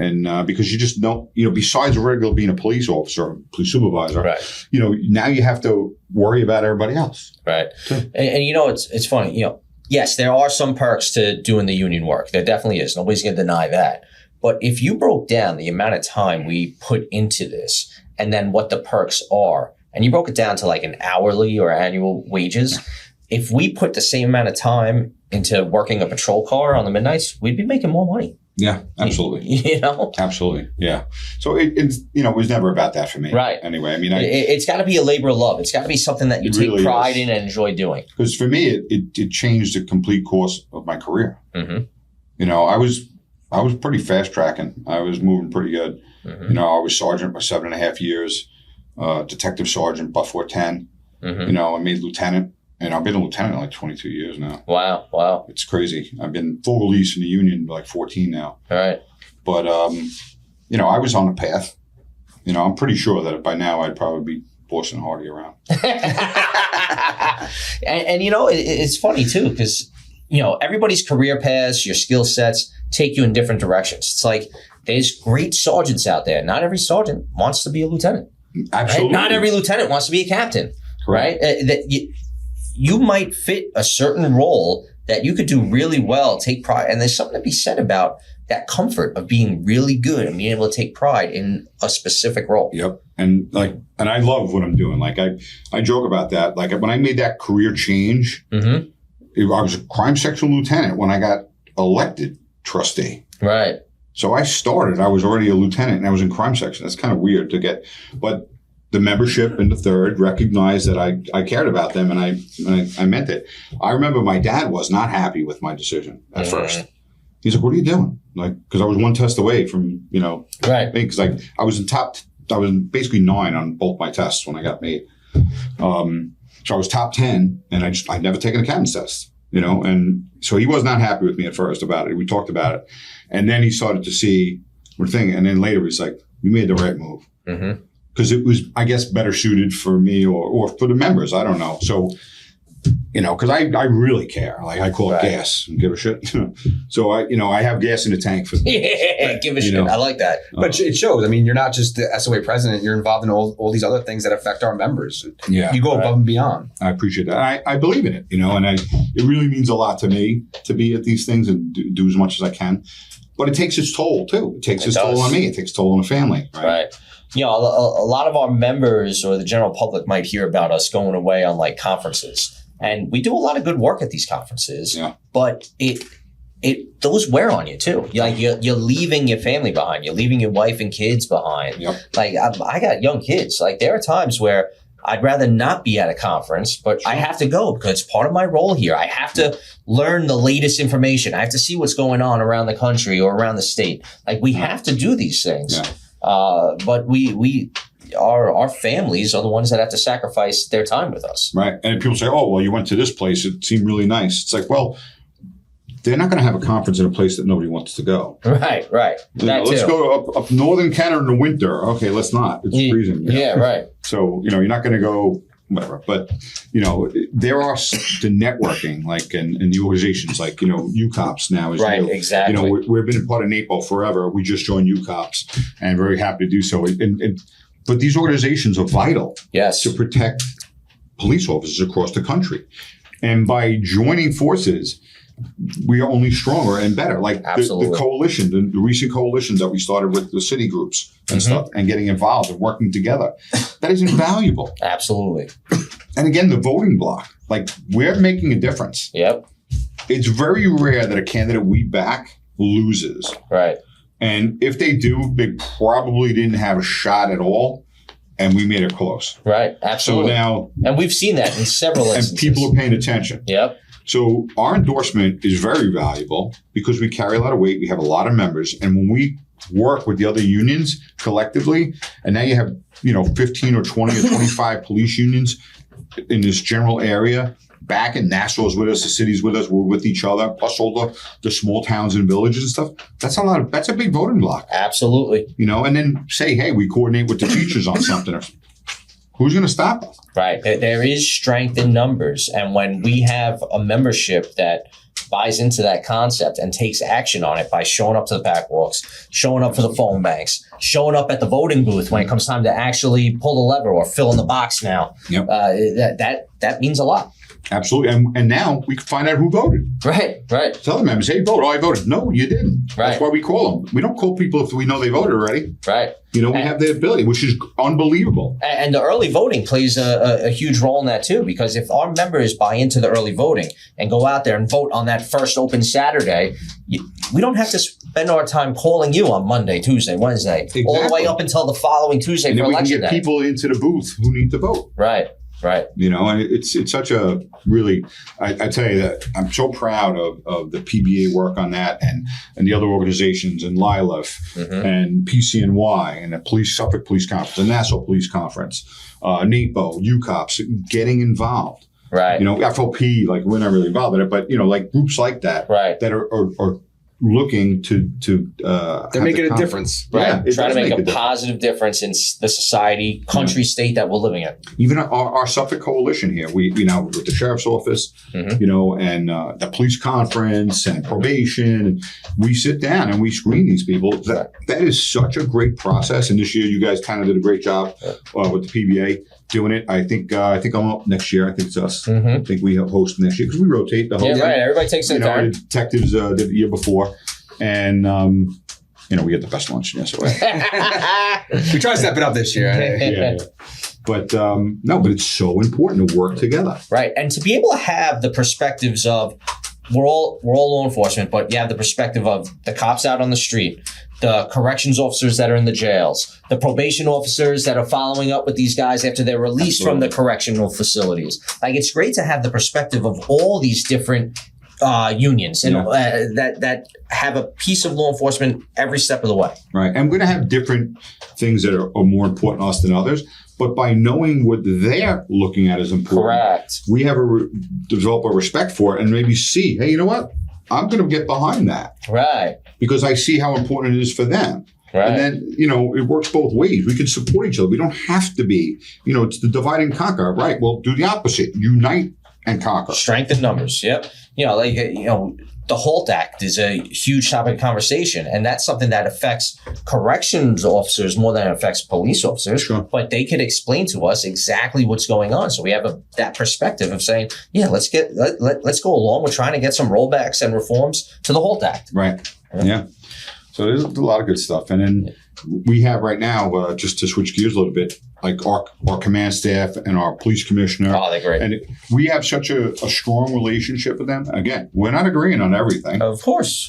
because you just don't, you know, besides regular being a police officer, or police supervisor, right. You know, now you have to worry about everybody else. Right. And you know, it's funny, you know, yes, there are some perks to doing the union work. There definitely is. Nobody's going to deny that. But if you broke down the amount of time we put into this and then what the perks are, and you broke it down to like an hourly or annual wages, if we put the same amount of time into working a patrol car on the midnights, we'd be making more money. Yeah, absolutely. You know? Absolutely. Yeah. So it's, you know, it was never about that for me. Right. Anyway, I mean, it's got to be a labor of love. It's got to be something that you take really pride in and enjoy doing. Because for me, it changed the complete course of my career. Mm-hmm. You know, I was pretty fast tracking. I was moving pretty good. Mm-hmm. You know, I was sergeant for 7.5 years, detective sergeant, but for 10. Mm-hmm. You know, I made lieutenant. And I've been a lieutenant like 22 years now. Wow. It's crazy. I've been full release in the Union like 14 now. All right. But, you know, I was on a path. You know, I'm pretty sure that by now I'd probably be bossing Hardy around. and you know, it's funny too, because, you know, everybody's career paths, your skill sets take you in different directions. It's like there's great sergeants out there. Not every sergeant wants to be a lieutenant. Absolutely. Right? Not every lieutenant wants to be a captain. Correct. Right? You might fit a certain role that you could do really well, take pride. And there's something to be said about that comfort of being really good and being able to take pride in a specific role. Yep. And I love what I'm doing. Like I joke about that. Like when I made that career change, mm-hmm. I was a crime section lieutenant when I got elected trustee. Right. So I was already a lieutenant and I was in crime section. That's kind of weird to get, but the membership in the third recognized that I cared about them and I meant it. I remember my dad was not happy with my decision at first. He's like, what are you doing? Like, because I was one test away from, you know, right. Because like I was basically 9 on both my tests when I got made. So I was top 10 and I'd never taken a captain's test, you know, and so he was not happy with me at first about it. We talked about it. And then he started to see what thing. And then later he's like, you made the right move. Mm-hmm. Because it was, I guess, better suited for me or for the members. I don't know. So, you know, because I really care. Like I call it gas and give a shit. So I have gas in the tank for them. Yeah, give a shit. I like that. But it shows. I mean, you're not just the SOA president. You're involved in all these other things that affect our members. Yeah, you go above and beyond. I appreciate that. I believe in it. You know, and it really means a lot to me to be at these things and do as much as I can. But it takes its toll too. It takes its toll on me. It takes its toll on the family. Right. You know, a lot of our members or the general public might hear about us going away on like conferences, and we do a lot of good work at these conferences. Yeah. But those wear on you too. You're leaving your family behind. You're leaving your wife and kids behind. Yep. Like I got young kids. Like there are times where I'd rather not be at a conference, but I have to go because it's part of my role here. I have to learn the latest information. I have to see what's going on around the country or around the state. Like we have to do these things. Yeah. But our families are the ones that have to sacrifice their time with us. Right. And people say, oh, well, you went to this place. It seemed really nice. It's like, well, they're not going to have a conference in a place that nobody wants to go. Right. Let's go up northern Canada in the winter. Okay, let's not. It's freezing. Yeah, right. So, you're not going to go whatever. But, there are the networking, like, and the organizations, like, UCOPS now is right, new. exactly. We've been a part of NAPO forever. We just joined UCOPS and very happy to do so. But these organizations are vital to protect police officers across the country. And by joining forces, we are only stronger and better. Like the coalition, the recent coalition that we started with the city groups and stuff, and getting involved and working together, that is invaluable. Absolutely. And again, the voting block, like we're making a difference. Yep. It's very rare that a candidate we back loses. Right. And if they do, they probably didn't have a shot at all. And we made it close. Right. Absolutely. So now, and we've seen that in several instances. And people are paying attention. Yep. So our endorsement is very valuable because we carry a lot of weight. We have a lot of members. And when we work with the other unions collectively, and now you have, 15 or 20 or 25 police unions in this general area, back in Nassau's with us, the city's with us, we're with each other, plus all the small towns and villages and stuff. That's a big voting block. Absolutely. And then say, hey, we coordinate with the teachers on something. Who's going to stop us? Right. There is strength in numbers. And when we have a membership that buys into that concept and takes action on it by showing up to the pack walks, showing up for the phone banks, showing up at the voting booth when it comes time to actually pull the lever or fill in the box now, that means a lot. Absolutely. And now we can find out who voted. Right. Tell the members, hey, vote. Oh, I voted. No, you didn't. Right. That's why we call them. We don't call people if we know they voted already. Right. We have the ability, which is unbelievable. And the early voting plays a huge role in that too, because if our members buy into the early voting and go out there and vote on that first open Saturday, we don't have to spend our time calling you on Monday, Tuesday, Wednesday, all the way up until the following Tuesday for election day. And we can get people into the booth who need to vote. Right. And it's such a really, I tell you that I'm so proud of the PBA work on that and the other organizations and LILAF and PCNY and the Suffolk Police Conference, the Nassau Police Conference, NAPO, UCOPS, getting involved. Right. FOP, like we're not really involved in it, but like groups like that, that are looking to they're making a difference. Right. Trying to make a positive difference in the society, country, state that we're living in. Even our Suffolk Coalition here, we with the Sheriff's Office, and the police conference and probation, and we sit down and we screen these people. That is such a great process. And this year you guys kind of did a great job with the PBA doing it. I think I'm up next year. I think it's us. I think we host next year because we rotate the whole thing. Right. Everybody takes their turn. The detectives did the year before. And, we get the best lunch in SOA. We try to step it up this year. Yeah. But but it's so important to work together. Right. And to be able to have the perspectives of we're all law enforcement, but you have the perspective of the cops out on the street, the corrections officers that are in the jails, the probation officers that are following up with these guys after they're released from the correctional facilities. Like, it's great to have the perspective of all these different unions and that have a piece of law enforcement every step of the way. Right. And we're going to have different things that are more important to us than others. But by knowing what they're looking at as important, we have develop a respect for it and maybe see, hey, you know what? I'm going to get behind that. Right. Because I see how important it is for them. Right. And then, it works both ways. We can support each other. We don't have to be, it's the divide and conquer. Right. Well, do the opposite. Unite and conquer. Strength in numbers. Yep. The HALT Act is a huge topic of conversation, and that's something that affects corrections officers more than it affects police officers. Sure. But they could explain to us exactly what's going on. So we have that perspective of saying, let's go along. We're trying to get some rollbacks and reforms to the HALT Act. Right. Yeah. So there's a lot of good stuff. And then we have right now, just to switch gears a little bit, like our command staff and our police commissioner. Oh, they're great. And we have such a strong relationship with them. Again, we're not agreeing on everything. Of course.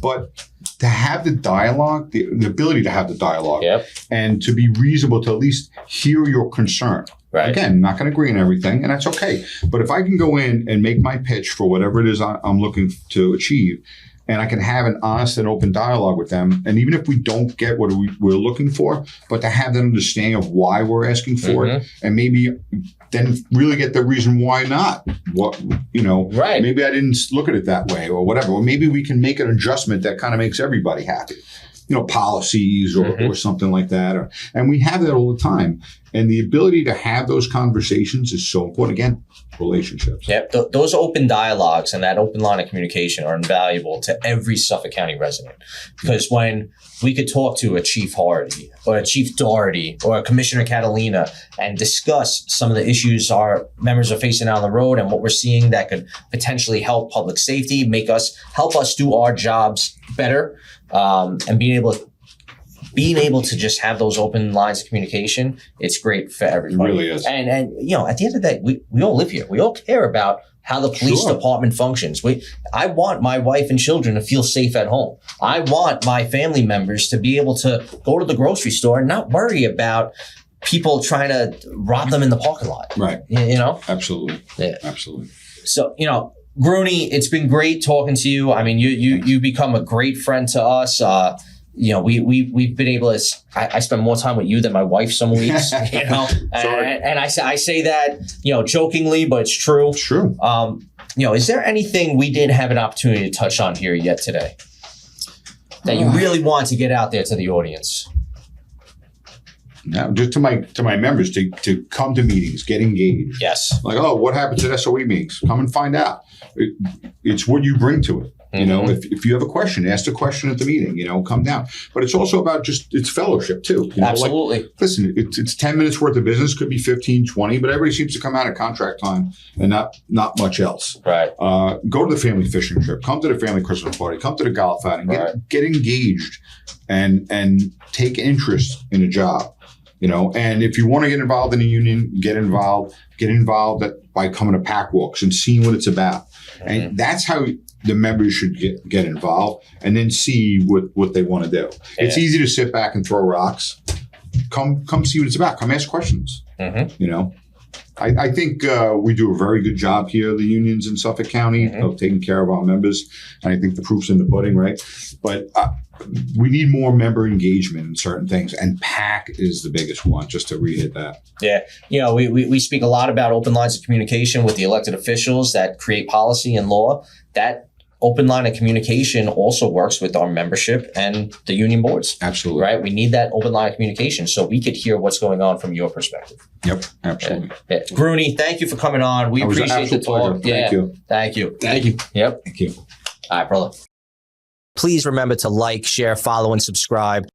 But to have the dialogue, the ability to have the dialogue, and to be reasonable to at least hear your concern. Right. Again, not going to agree on everything, and that's okay. But if I can go in and make my pitch for whatever it is I'm looking to achieve, and I can have an honest and open dialogue with them. And even if we don't get what we're looking for, but to have that understanding of why we're asking for it, and maybe then really get the reason why not. Right. Maybe I didn't look at it that way or whatever. Or maybe we can make an adjustment that kind of makes everybody happy. Policies or something like that. And we have that all the time. And the ability to have those conversations is so important. Again, relationships. Yep. Those open dialogues and that open line of communication are invaluable to every Suffolk County resident. Because when we could talk to a Chief Hardy or a Chief Doherty or a Commissioner Catalina and discuss some of the issues our members are facing down the road and what we're seeing that could potentially help public safety, help us do our jobs better, and being able to just have those open lines of communication, it's great for everybody. It really is. And at the end of the day, we all live here. We all care about how the police department functions. I want my wife and children to feel safe at home. I want my family members to be able to go to the grocery store and not worry about people trying to rob them in the parking lot. Right. Absolutely. Yeah. Absolutely. So, Grueny, it's been great talking to you. I mean, you become a great friend to us. We've been able to. I spend more time with you than my wife some weeks. and I say that jokingly, but it's true. It's true. Is there anything we didn't have an opportunity to touch on here yet today that you really want to get out there to the audience? Now, just to my members to come to meetings, get engaged. Yes. Like, oh, what happens at SOE meetings? Come and find out. It's what you bring to it. You know, if you have a question, ask the question at the meeting, you know, come down. But it's also about it's fellowship too. You know, Absolutely. Like, listen, it's 10 minutes worth of business, could be 15, 20, but everybody seems to come out at contract time and not much else. Right. Go to the family fishing trip, come to the family Christmas party, come to the golf outing, get engaged and take interest in a job. You know, and if you want to get involved in a union, get involved by coming to pack walks and seeing what it's about. And that's how the members should get involved and then see what they want to do. Yeah. It's easy to sit back and throw rocks. Come see what it's about. Come ask questions. You know, I think we do a very good job here, the unions in Suffolk County, of taking care of our members. And I think the proof's in the pudding, right? But we need more member engagement in certain things, and PAC is the biggest one, just to re-hit that. Yeah. You know, we speak a lot about open lines of communication with the elected officials that create policy and law. That open line of communication also works with our membership and the union boards. Absolutely. Right? We need that open line of communication so we could hear what's going on from your perspective. Yep, absolutely. Yeah. Gruny, thank you for coming on. We appreciate the talk. Thank you. Thank you. Thank you. Yep. Thank you. All right, brother. Please remember to like, share, follow, and subscribe.